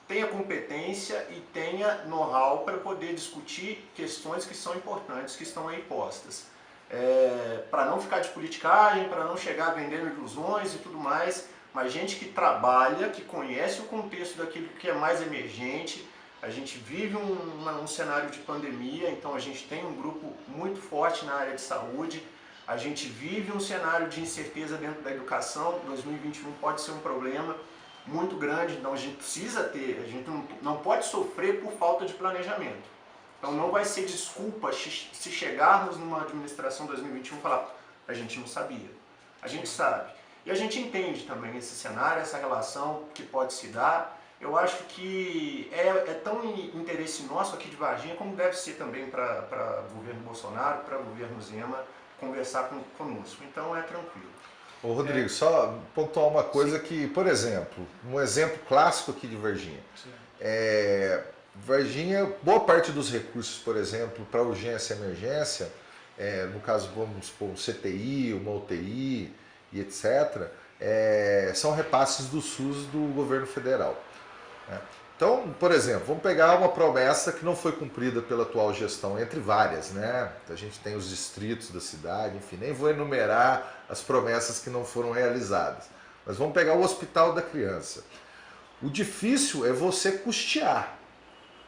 tenha competência e tenha know-how para poder discutir questões que são importantes, que estão aí postas. Para não ficar de politicagem, para não chegar vendendo ilusões e tudo mais, mas gente que trabalha, que conhece o contexto daquilo que é mais emergente. A gente vive um cenário de pandemia, então a gente tem um grupo muito forte na área de saúde. A gente vive um cenário de incerteza dentro da educação. 2021 pode ser um problema muito grande, então a gente precisa ter, a gente não pode sofrer por falta de planejamento. Então não vai ser desculpa se chegarmos numa administração 2021 e falar, a gente não sabia. A gente sabe. E a gente entende também esse cenário, essa relação que pode se dar. Eu acho que é tão interesse nosso aqui de Varginha, como deve ser também para o governo Bolsonaro, para o governo Zema, conversar conosco. Então é tranquilo. Ô Rodrigo, só pontuar uma coisa que, por exemplo, um exemplo clássico aqui de Varginha. Varginha, boa parte dos recursos, por exemplo, para urgência e emergência, no caso, vamos supor, um CTI, uma UTI e etc., são repasses do SUS do governo federal. Então, por exemplo, vamos pegar uma promessa que não foi cumprida pela atual gestão, entre várias, né? A gente tem os distritos da cidade, enfim, nem vou enumerar as promessas que não foram realizadas. Mas vamos pegar o Hospital da Criança. O difícil é você custear.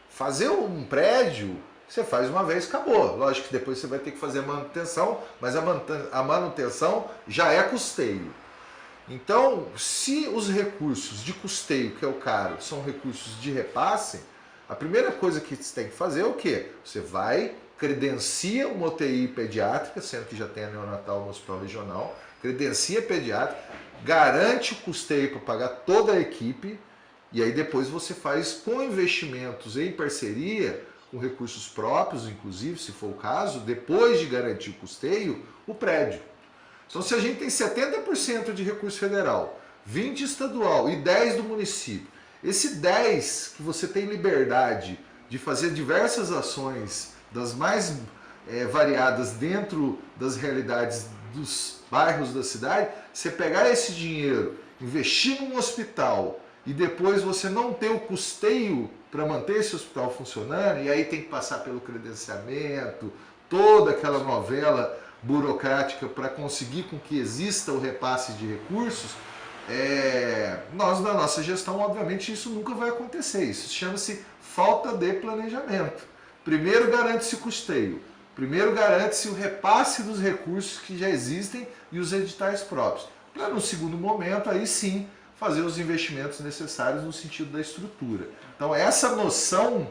Fazer um prédio, você faz uma vez, acabou. Lógico que depois você vai ter que fazer manutenção, mas a manutenção já é custeio. Então, se os recursos de custeio, que é o caro, são recursos de repasse, a primeira coisa que você tem que fazer é o quê? Você vai, credencia uma UTI pediátrica, sendo que já tem a neonatal no hospital regional, credencia pediátrica, garante o custeio para pagar toda a equipe, e aí depois você faz com investimentos em parceria, com recursos próprios, inclusive, se for o caso, depois de garantir o custeio, o prédio. Então, se a gente tem 70% de recurso federal, 20% estadual e 10% do município, esse 10% que você tem liberdade de fazer diversas ações das mais variadas dentro das realidades dos bairros da cidade, você pegar esse dinheiro, investir num hospital e depois você não ter o custeio para manter esse hospital funcionando, e aí tem que passar pelo credenciamento, toda aquela novela burocrática para conseguir com que exista o repasse de recursos, nós na nossa gestão, obviamente, isso nunca vai acontecer. Isso chama-se falta de planejamento. Primeiro garante-se o custeio, primeiro garante-se o repasse dos recursos que já existem e os editais próprios, para no segundo momento, aí sim, fazer os investimentos necessários no sentido da estrutura. Então essa noção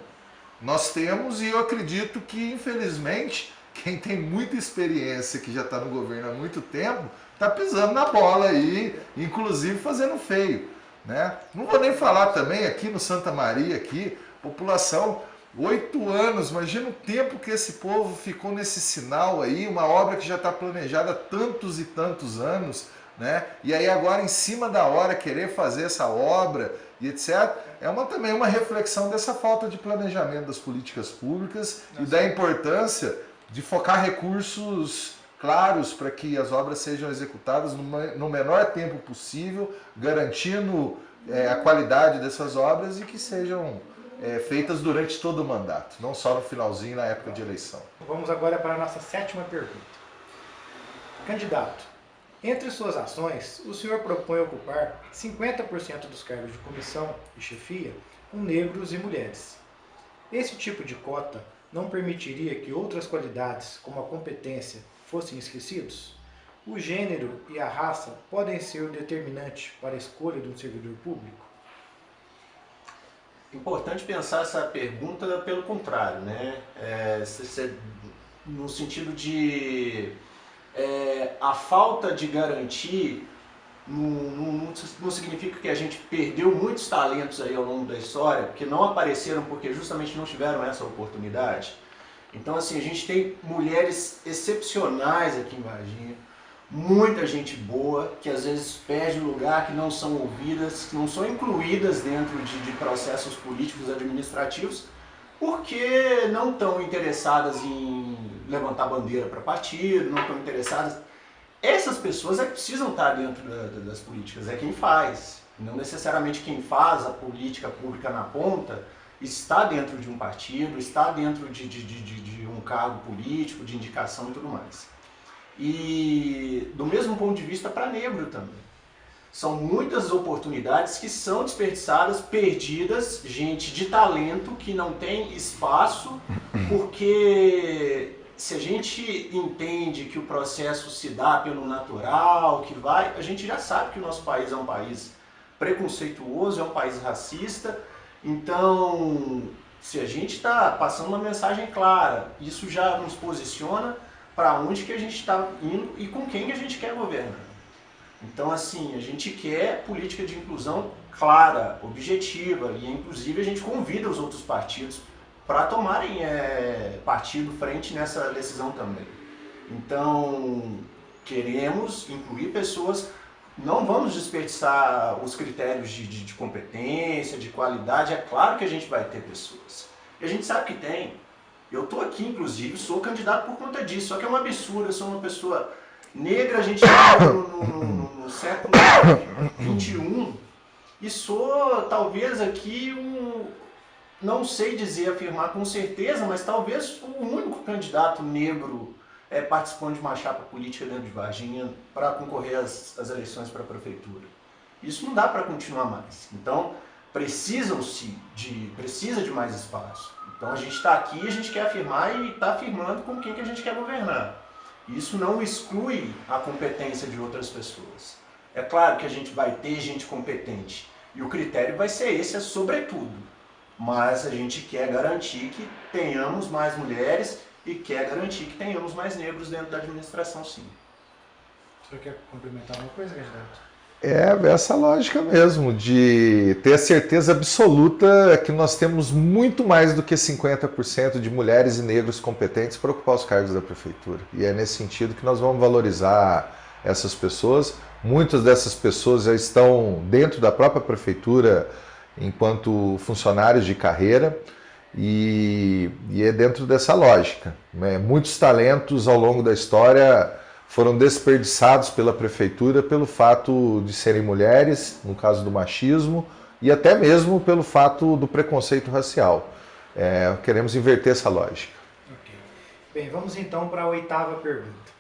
nós temos, e eu acredito que, infelizmente, quem tem muita experiência, que já está no governo há muito tempo, está pisando na bola aí, inclusive fazendo feio, né? Não vou nem falar também aqui no Santa Maria, aqui, população, 8 anos, imagina o tempo que esse povo ficou nesse sinal aí, uma obra que já está planejada há tantos e tantos anos, né? E aí agora em cima da hora querer fazer essa obra e etc. Também uma reflexão dessa falta de planejamento das políticas públicas e da importância de focar recursos claros para que as obras sejam executadas no menor tempo possível, garantindo a qualidade dessas obras e que sejam feitas durante todo o mandato, não só no finalzinho, na época de eleição. Vamos agora para a nossa 7ª pergunta. Candidato, entre suas ações, o senhor propõe ocupar 50% dos cargos de comissão e chefia com negros e mulheres. Esse tipo de cota não permitiria que outras qualidades, como a competência, fossem esquecidos? O gênero e a raça podem ser o determinante para a escolha de um servidor público? Importante pensar essa pergunta pelo contrário, né? No sentido de a falta de garantir não significa que a gente perdeu muitos talentos aí ao longo da história, que não apareceram porque justamente não tiveram essa oportunidade. Então, assim, a gente tem mulheres excepcionais aqui em Varginha, muita gente boa, que às vezes perde lugar, que não são ouvidas, que não são incluídas dentro de processos políticos administrativos, porque não estão interessadas em levantar bandeira para partido, não estão interessadas. Essas pessoas precisam estar dentro das políticas, é quem faz. Não necessariamente quem faz a política pública na ponta está dentro de um partido, está dentro de um cargo político, de indicação e tudo mais. E do mesmo ponto de vista para negro também. São muitas oportunidades que são desperdiçadas, perdidas, gente de talento que não tem espaço, porque se a gente entende que o processo se dá pelo natural, que vai, a gente já sabe que o nosso país é um país preconceituoso, é um país racista. Então, se a gente está passando uma mensagem clara, isso já nos posiciona para onde que a gente está indo e com quem que a gente quer governar. Então, assim, a gente quer política de inclusão clara, objetiva, e inclusive a gente convida os outros partidos para tomarem partido frente nessa decisão também. Então, queremos incluir pessoas, não vamos desperdiçar os critérios de competência, de qualidade, é claro que a gente vai ter pessoas. E a gente sabe que tem. Eu estou aqui, inclusive, sou candidato por conta disso, só que é um absurdo, eu sou uma pessoa negra, a gente está no século XXI, e sou talvez aqui não sei dizer, afirmar com certeza, mas talvez o único candidato negro participando de uma chapa política dentro de Varginha para concorrer às eleições para a prefeitura. Isso não dá para continuar mais. Então, precisa de mais espaço. Então a gente está aqui, a gente quer afirmar e está afirmando com quem que a gente quer governar. Isso não exclui a competência de outras pessoas. É claro que a gente vai ter gente competente e o critério vai ser esse, sobretudo. Mas a gente quer garantir que tenhamos mais mulheres e quer garantir que tenhamos mais negros dentro da administração, sim. O senhor quer complementar alguma coisa, candidato? É essa lógica mesmo, de ter a certeza absoluta que nós temos muito mais do que 50% de mulheres e negros competentes para ocupar os cargos da prefeitura. E é nesse sentido que nós vamos valorizar essas pessoas. Muitas dessas pessoas já estão dentro da própria prefeitura enquanto funcionários de carreira e é dentro dessa lógica, né? Muitos talentos ao longo da história foram desperdiçados pela prefeitura pelo fato de serem mulheres, no caso do machismo, e até mesmo pelo fato do preconceito racial. Queremos inverter essa lógica. Ok. Bem, vamos então para a 8ª pergunta.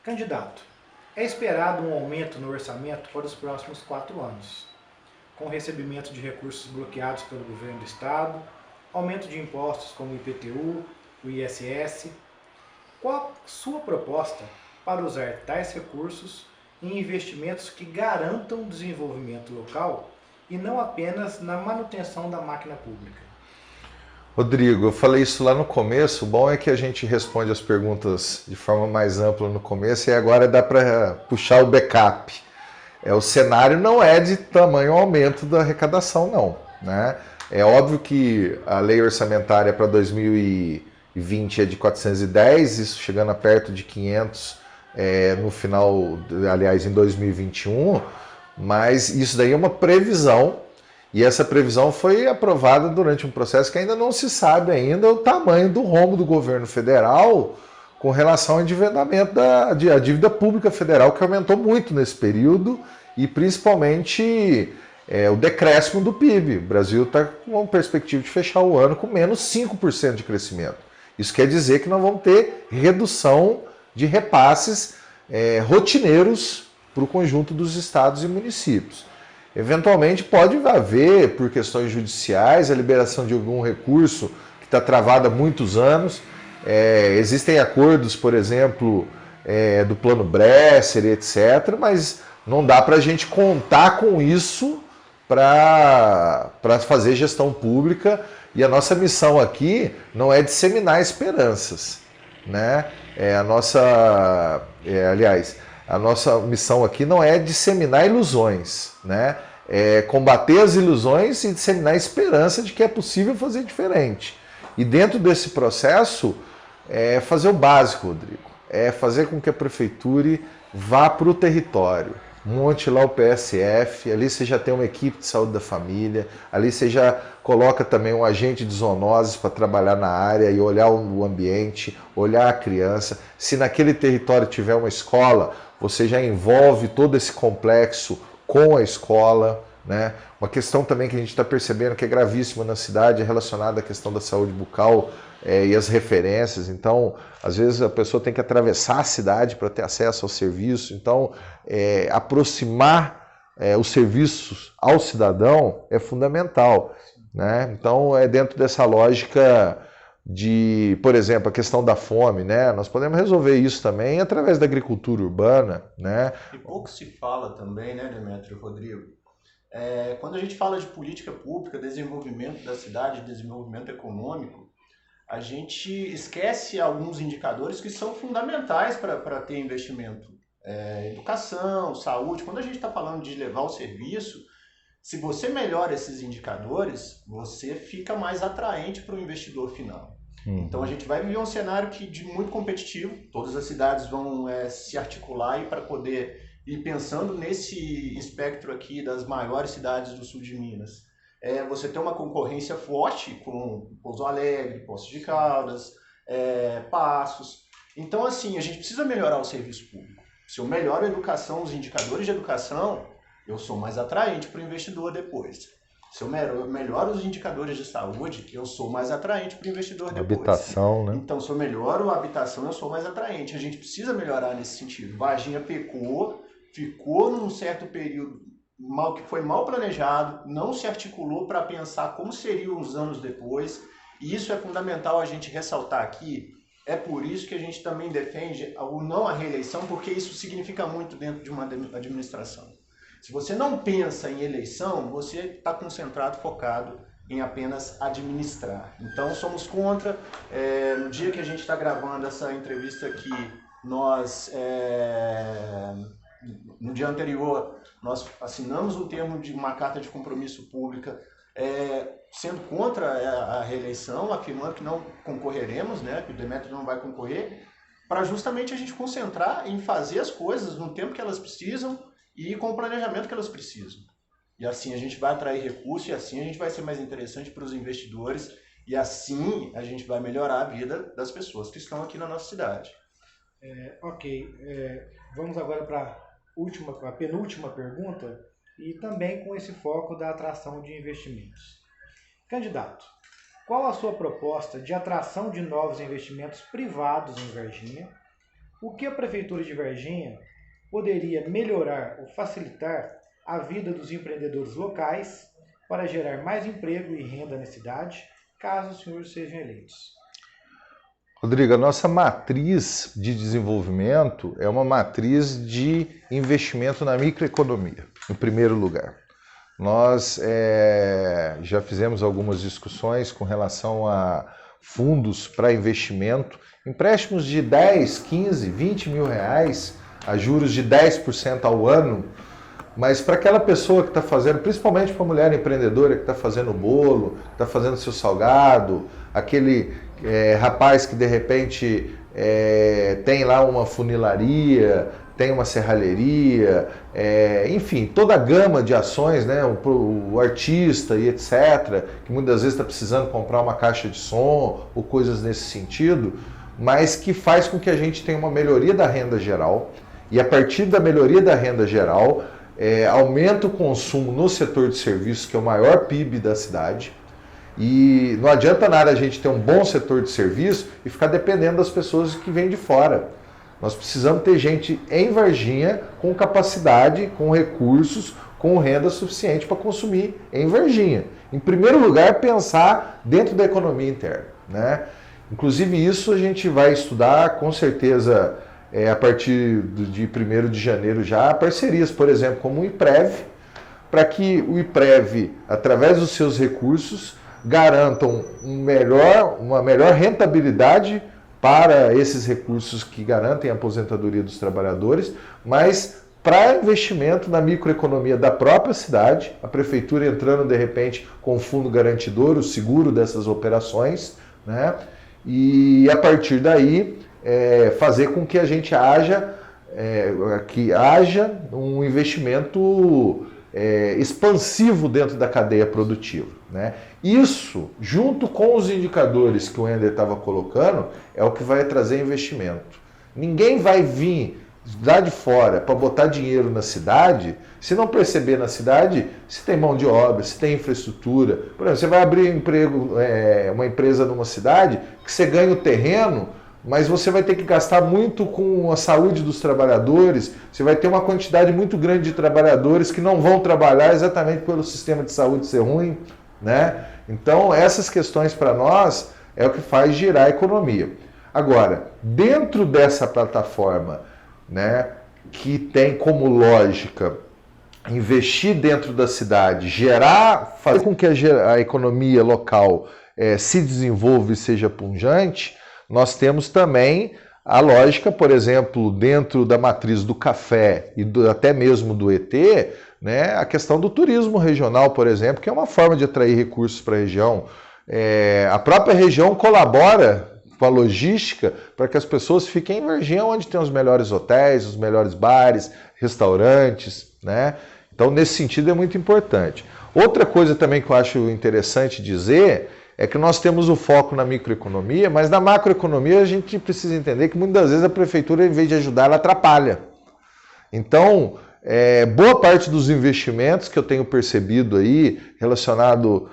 Candidato, é esperado um aumento no orçamento para os próximos 4 anos, com o recebimento de recursos bloqueados pelo governo do estado, aumento de impostos como o IPTU, o ISS. Qual a sua proposta para usar tais recursos em investimentos que garantam o desenvolvimento local e não apenas na manutenção da máquina pública? Rodrigo, eu falei isso lá no começo, o bom é que a gente responde as perguntas de forma mais ampla no começo e agora dá para puxar o backup. O cenário não é de tamanho aumento da arrecadação, não, né? É óbvio que a lei orçamentária para 2020 é de 410, isso chegando a perto de 500 no final, aliás, em 2021, mas isso daí é uma previsão, e essa previsão foi aprovada durante um processo que ainda não se sabe ainda o tamanho do rombo do governo federal com relação ao endividamento da dívida pública federal, que aumentou muito nesse período, e principalmente o decréscimo do PIB. O Brasil está com uma perspectiva de fechar o ano com menos 5% de crescimento. Isso quer dizer que nós vamos ter redução de repasses rotineiros para o conjunto dos estados e municípios. Eventualmente pode haver, por questões judiciais, a liberação de algum recurso que está travado há muitos anos. Existem acordos, por exemplo, do Plano Bresser, etc., mas não dá para a gente contar com isso para fazer gestão pública, e a nossa missão aqui não é disseminar esperanças, né? A nossa missão aqui não é disseminar ilusões, né? É combater as ilusões e disseminar a esperança de que é possível fazer diferente. E dentro desse processo, fazer o básico, Rodrigo, fazer com que a prefeitura vá para o território, monte lá o PSF, ali você já tem uma equipe de saúde da família, ali você já coloca também um agente de zoonoses para trabalhar na área e olhar o ambiente, olhar a criança. Se naquele território tiver uma escola, você já envolve todo esse complexo com a escola, né? Uma questão também que a gente está percebendo que é gravíssima na cidade é relacionada à questão da saúde bucal e as referências. Então, às vezes a pessoa tem que atravessar a cidade para ter acesso ao serviço. Então, aproximar os serviços ao cidadão é fundamental, né? Então, é dentro dessa lógica de, por exemplo, a questão da fome, né? Nós podemos resolver isso também através da agricultura urbana, né? E pouco se fala também, né, Demetrio e Rodrigo? Quando a gente fala de política pública, desenvolvimento da cidade, desenvolvimento econômico, a gente esquece alguns indicadores que são fundamentais para ter investimento. Educação, saúde. Quando a gente está falando de levar o serviço, se você melhora esses indicadores, você fica mais atraente para o investidor final. Então a gente vai viver um cenário muito competitivo, todas as cidades vão se articular para poder ir pensando nesse espectro aqui das maiores cidades do sul de Minas. Você tem uma concorrência forte com Pouso Alegre, Poços de Caldas, Passos. Então assim, a gente precisa melhorar o serviço público. Se eu melhoro a educação, os indicadores de educação, eu sou mais atraente para o investidor depois. Se eu melhoro os indicadores de saúde, eu sou mais atraente para o investidor depois. Habitação, né? Então, se eu melhoro a habitação, eu sou mais atraente. A gente precisa melhorar nesse sentido. Varginha ficou num certo período que foi mal planejado, não se articulou para pensar como seriam os anos depois. E isso é fundamental a gente ressaltar aqui. É por isso que a gente também defende o não à reeleição, porque isso significa muito dentro de uma administração. Se você não pensa em eleição, você está concentrado, focado em apenas administrar. Então, somos contra. No dia que a gente está gravando essa entrevista aqui, no dia anterior, nós assinamos um termo de uma carta de compromisso pública, sendo contra a reeleição, afirmando que não concorreremos, né, que o Demetrio não vai concorrer, para justamente a gente concentrar em fazer as coisas no tempo que elas precisam, e com o planejamento que elas precisam. E assim a gente vai atrair recursos, e assim a gente vai ser mais interessante para os investidores, e assim a gente vai melhorar a vida das pessoas que estão aqui na nossa cidade. Vamos agora para a penúltima pergunta, e também com esse foco da atração de investimentos. Candidato, qual a sua proposta de atração de novos investimentos privados em Varginha? O que a Prefeitura de Varginha poderia melhorar ou facilitar a vida dos empreendedores locais para gerar mais emprego e renda na cidade, caso os senhores sejam eleitos? Rodrigo, a nossa matriz de desenvolvimento é uma matriz de investimento na microeconomia, em primeiro lugar. Nós já fizemos algumas discussões com relação a fundos para investimento, empréstimos de 10, 15, 20 mil reais, a juros de 10% ao ano, mas para aquela pessoa que está fazendo, principalmente para a mulher empreendedora que está fazendo bolo, que está fazendo seu salgado, aquele rapaz que de repente tem lá uma funilaria, tem uma serralheria, enfim, toda a gama de ações, né, o artista e etc., que muitas vezes está precisando comprar uma caixa de som ou coisas nesse sentido, mas que faz com que a gente tenha uma melhoria da renda geral, e a partir da melhoria da renda geral, aumenta o consumo no setor de serviços, que é o maior PIB da cidade. E não adianta nada a gente ter um bom setor de serviço e ficar dependendo das pessoas que vêm de fora. Nós precisamos ter gente em Varginha com capacidade, com recursos, com renda suficiente para consumir em Varginha. Em primeiro lugar, pensar dentro da economia interna, né? Inclusive isso a gente vai estudar com certeza a partir de 1º de janeiro já, parcerias, por exemplo, como o IPREV, para que o IPREV, através dos seus recursos, garantam uma melhor rentabilidade para esses recursos que garantem a aposentadoria dos trabalhadores, mas para investimento na microeconomia da própria cidade, a prefeitura entrando de repente com o fundo garantidor, o seguro dessas operações, né? E a partir daí fazer com que a gente haja um investimento expansivo dentro da cadeia produtiva, né? Isso, junto com os indicadores que o Ender estava colocando, é o que vai trazer investimento. Ninguém vai vir lá de fora para botar dinheiro na cidade, se não perceber na cidade, se tem mão de obra, se tem infraestrutura. Por exemplo, você vai abrir uma empresa numa cidade que você ganha o terreno, mas você vai ter que gastar muito com a saúde dos trabalhadores, você vai ter uma quantidade muito grande de trabalhadores que não vão trabalhar exatamente pelo sistema de saúde ser ruim, né? Então, essas questões para nós é o que faz girar a economia. Agora, dentro dessa plataforma, né, que tem como lógica investir dentro da cidade, fazer com que a economia local se desenvolva e seja pujante, nós temos também a lógica, por exemplo, dentro da matriz do café e até mesmo do ET, né, a questão do turismo regional, por exemplo, que é uma forma de atrair recursos para a região. A própria região colabora com a logística para que as pessoas fiquem em Varginha, onde tem os melhores hotéis, os melhores bares, restaurantes, né? Então, nesse sentido, é muito importante. Outra coisa também que eu acho interessante dizer é que nós temos o foco na microeconomia, mas na macroeconomia a gente precisa entender que muitas vezes a prefeitura, em vez de ajudar, ela atrapalha. Então, boa parte dos investimentos que eu tenho percebido aí, relacionado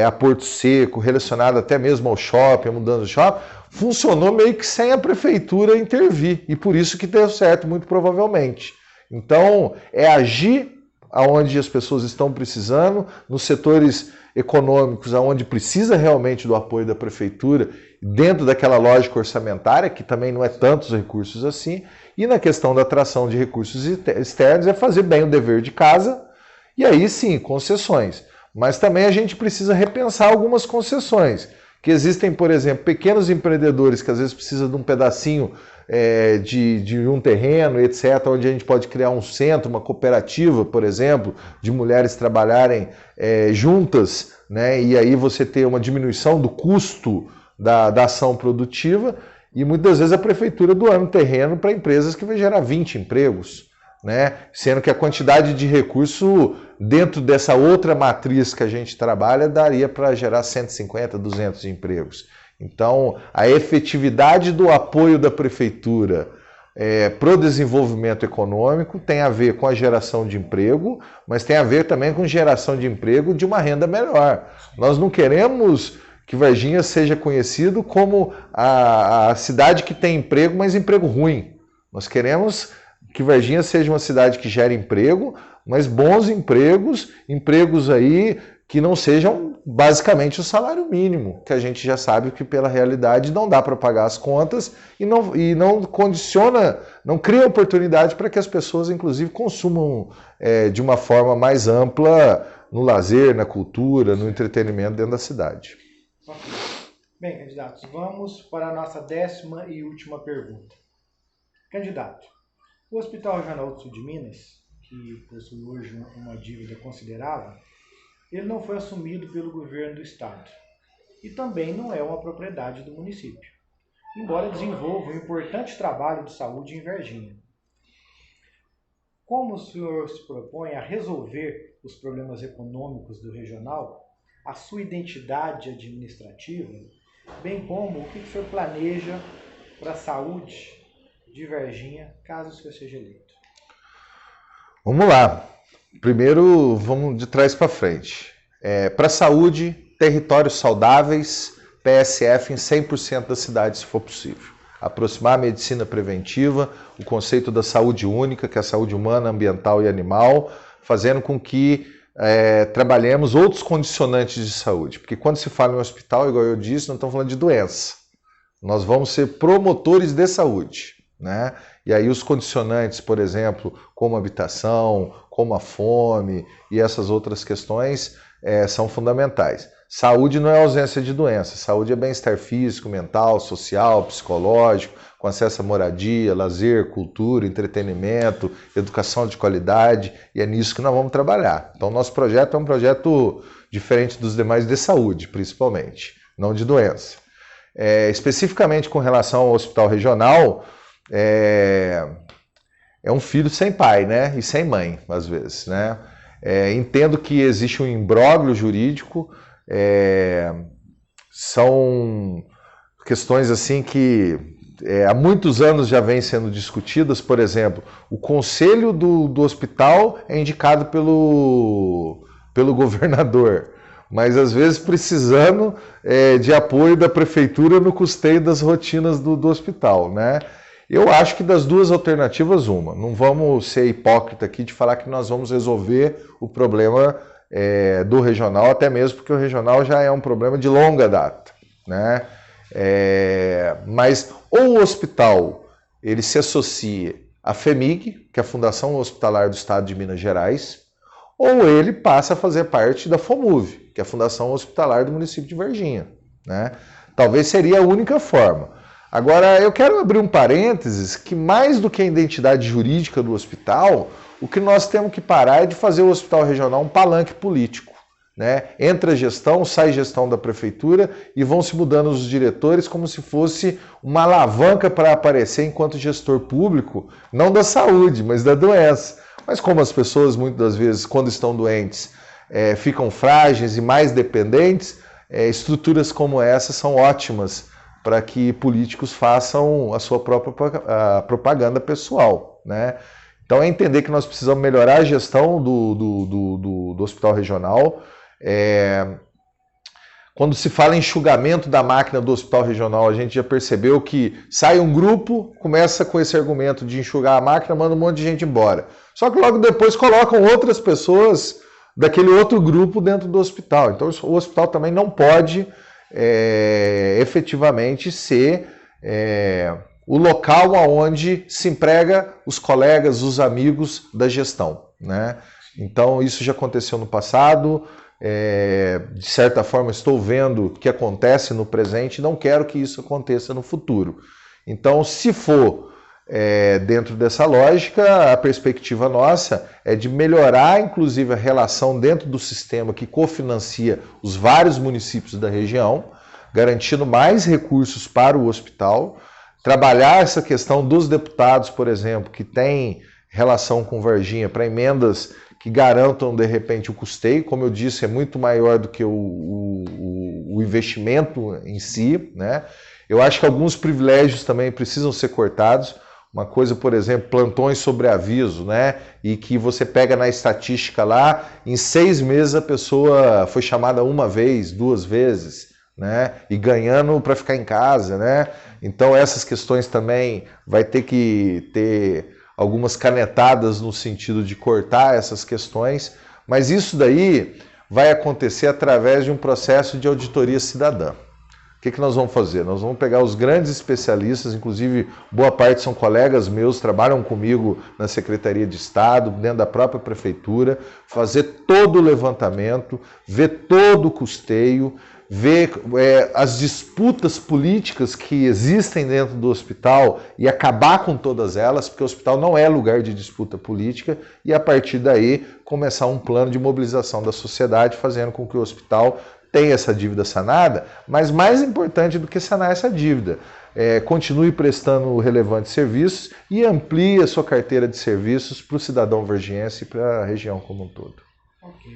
a Porto Seco, relacionado até mesmo ao shopping, a mudança do shopping, funcionou meio que sem a prefeitura intervir, e por isso que deu certo, muito provavelmente. Então, é agir aonde as pessoas estão precisando, nos setores econômicos, aonde precisa realmente do apoio da prefeitura, dentro daquela lógica orçamentária, que também não é tantos recursos assim, e na questão da atração de recursos externos, é fazer bem o dever de casa, e aí sim, concessões. Mas também a gente precisa repensar algumas concessões, que existem, por exemplo, pequenos empreendedores que às vezes precisam de um pedacinho de um terreno, etc., onde a gente pode criar um centro, uma cooperativa, por exemplo, de mulheres trabalharem juntas, né? E aí você ter uma diminuição do custo da ação produtiva, e muitas vezes a prefeitura doando terreno para empresas que vai gerar 20 empregos, né? Sendo que a quantidade de recurso dentro dessa outra matriz que a gente trabalha daria para gerar 150, 200 empregos. Então, a efetividade do apoio da prefeitura para o desenvolvimento econômico tem a ver com a geração de emprego, mas tem a ver também com geração de emprego de uma renda melhor. Nós não queremos que Varginha seja conhecido como a cidade que tem emprego, mas emprego ruim. Nós queremos que Varginha seja uma cidade que gere emprego, mas bons empregos, empregos aí que não sejam basicamente o salário mínimo, que a gente já sabe que pela realidade não dá para pagar as contas e não condiciona, não cria oportunidade para que as pessoas, inclusive, consumam de uma forma mais ampla no lazer, na cultura, no entretenimento dentro da cidade. Okay. Bem, candidatos, vamos para a nossa 10ª e última pergunta. Candidato, o Hospital Regional do Sul de Minas, que possui hoje uma dívida considerável, ele não foi assumido pelo governo do estado e também não é uma propriedade do município, embora desenvolva um importante trabalho de saúde em Varginha. Como o senhor se propõe a resolver os problemas econômicos do regional, a sua identidade administrativa, bem como o que o senhor planeja para a saúde de Varginha, caso o senhor seja eleito? Vamos lá. Primeiro, vamos de trás para frente. Para a saúde, territórios saudáveis, PSF em 100% da cidade, se for possível. Aproximar a medicina preventiva, o conceito da saúde única, que é a saúde humana, ambiental e animal, fazendo com que trabalhemos outros condicionantes de saúde. Porque quando se fala em hospital, igual eu disse, não estamos falando de doença. Nós vamos ser promotores de saúde, né? E aí os condicionantes, por exemplo, como a habitação, como a fome e essas outras questões são fundamentais. Saúde não é ausência de doença, saúde é bem-estar físico, mental, social, psicológico, com acesso à moradia, lazer, cultura, entretenimento, educação de qualidade, e é nisso que nós vamos trabalhar. Então, nosso projeto é um projeto diferente dos demais de saúde, principalmente, não de doença. Especificamente com relação ao hospital regional, é um filho sem pai, né? E sem mãe, às vezes, né? Entendo que existe um imbróglio jurídico, são questões assim que há muitos anos já vêm sendo discutidas. Por exemplo, o conselho do hospital é indicado pelo governador, mas às vezes precisando de apoio da prefeitura no custeio das rotinas do hospital, né? Eu acho que das duas alternativas, uma. Não vamos ser hipócrita aqui de falar que nós vamos resolver o problema do regional, até mesmo porque o regional já é um problema de longa data, né? Mas ou o hospital ele se associa à FHEMIG, que é a Fundação Hospitalar do Estado de Minas Gerais, ou ele passa a fazer parte da FOMUV, que é a Fundação Hospitalar do município de Varginha, né? Talvez seria a única forma. Agora, eu quero abrir um parênteses que mais do que a identidade jurídica do hospital, o que nós temos que parar é de fazer o hospital regional um palanque político, né? Entra a gestão, sai gestão da prefeitura e vão se mudando os diretores como se fosse uma alavanca para aparecer enquanto gestor público, não da saúde, mas da doença. Mas como as pessoas muitas das vezes, quando estão doentes, ficam frágeis e mais dependentes, estruturas como essa são ótimas para que políticos façam a sua própria propaganda pessoal, né? Então é entender que nós precisamos melhorar a gestão do hospital regional. Quando se fala em enxugamento da máquina do hospital regional, a gente já percebeu que sai um grupo, começa com esse argumento de enxugar a máquina, manda um monte de gente embora. Só que logo depois colocam outras pessoas daquele outro grupo dentro do hospital. Então o hospital também não pode efetivamente ser o local onde se emprega os colegas, os amigos da gestão, né? Então isso já aconteceu no passado, de certa forma estou vendo o que acontece no presente e não quero que isso aconteça no futuro. Então, se for dentro dessa lógica, a perspectiva nossa é de melhorar inclusive a relação dentro do sistema que cofinancia os vários municípios da região, garantindo mais recursos para o hospital, trabalhar essa questão dos deputados, por exemplo, que tem relação com Varginha, para emendas que garantam, de repente, o custeio. Como eu disse, é muito maior do que o investimento em si, né? Eu acho que alguns privilégios também precisam ser cortados. Uma coisa, por exemplo, plantões sobre aviso, né? E que você pega na estatística lá, em 6 meses a pessoa foi chamada uma vez, 2 vezes, né? E ganhando para ficar em casa, né? Então essas questões também vai ter que ter algumas canetadas no sentido de cortar essas questões, mas isso daí vai acontecer através de um processo de auditoria cidadã. O que nós vamos fazer? Nós vamos pegar os grandes especialistas, inclusive boa parte são colegas meus, trabalham comigo na Secretaria de Estado, dentro da própria Prefeitura, fazer todo o levantamento, ver todo o custeio, ver as disputas políticas que existem dentro do hospital e acabar com todas elas, porque o hospital não é lugar de disputa política, e a partir daí começar um plano de mobilização da sociedade, fazendo com que o hospital tenha essa dívida sanada, mas mais importante do que sanar essa dívida, continue prestando relevantes serviços e amplie a sua carteira de serviços para o cidadão vargiense e para a região como um todo. Ok.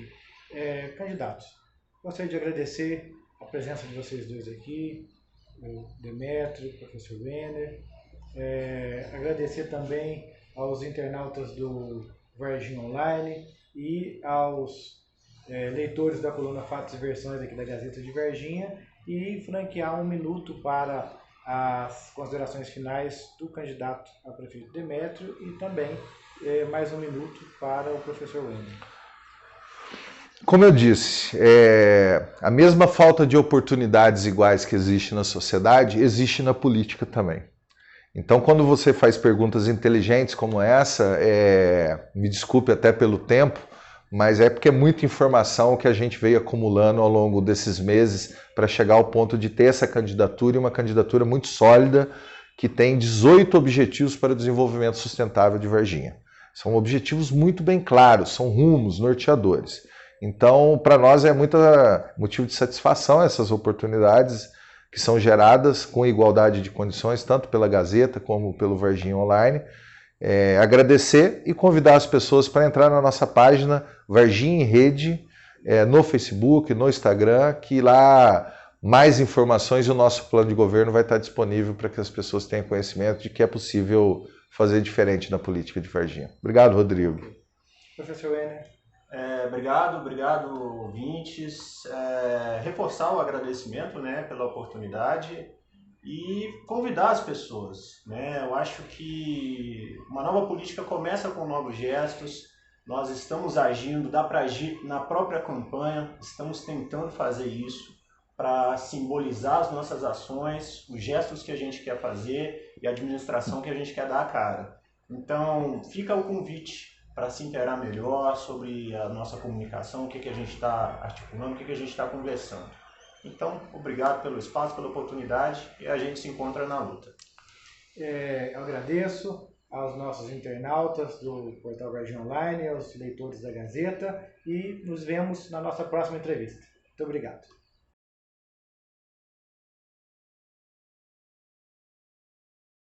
Candidatos, gostaria de agradecer a presença de vocês dois aqui, o Demétrio, o professor Wender, agradecer também aos internautas do Varginha Online e aos leitores da coluna Fatos e Versões aqui da Gazeta de Varginha, e franquear 1 minuto para as considerações finais do candidato a prefeito Demétrio e também mais 1 minuto para o professor Wender. Como eu disse, a mesma falta de oportunidades iguais que existe na sociedade, existe na política também. Então, quando você faz perguntas inteligentes como essa, me desculpe até pelo tempo, mas é porque é muita informação que a gente veio acumulando ao longo desses meses para chegar ao ponto de ter essa candidatura, e uma candidatura muito sólida, que tem 18 objetivos para o desenvolvimento sustentável de Varginha. São objetivos muito bem claros, são rumos, norteadores. Então, para nós é muito motivo de satisfação essas oportunidades que são geradas com igualdade de condições, tanto pela Gazeta como pelo Varginha Online. Agradecer e convidar as pessoas para entrar na nossa página Varginha em Rede, no Facebook, no Instagram, que lá mais informações e o nosso plano de governo vai estar disponível para que as pessoas tenham conhecimento de que é possível fazer diferente na política de Varginha. Obrigado, Rodrigo. Professor Werner. Obrigado, ouvintes. Reforçar o agradecimento, né, pela oportunidade e convidar as pessoas, né? Eu acho que uma nova política começa com novos gestos. Nós estamos agindo, dá para agir na própria campanha, estamos tentando fazer isso para simbolizar as nossas ações, os gestos que a gente quer fazer e a administração que a gente quer dar a cara. Então, fica o convite para se inteirar melhor sobre a nossa comunicação, o que a gente está articulando, o que a gente está conversando. Então, obrigado pelo espaço, pela oportunidade e a gente se encontra na luta. Eu agradeço aos nossos internautas do Portal Varginha Online, aos leitores da Gazeta e nos vemos na nossa próxima entrevista. Muito obrigado.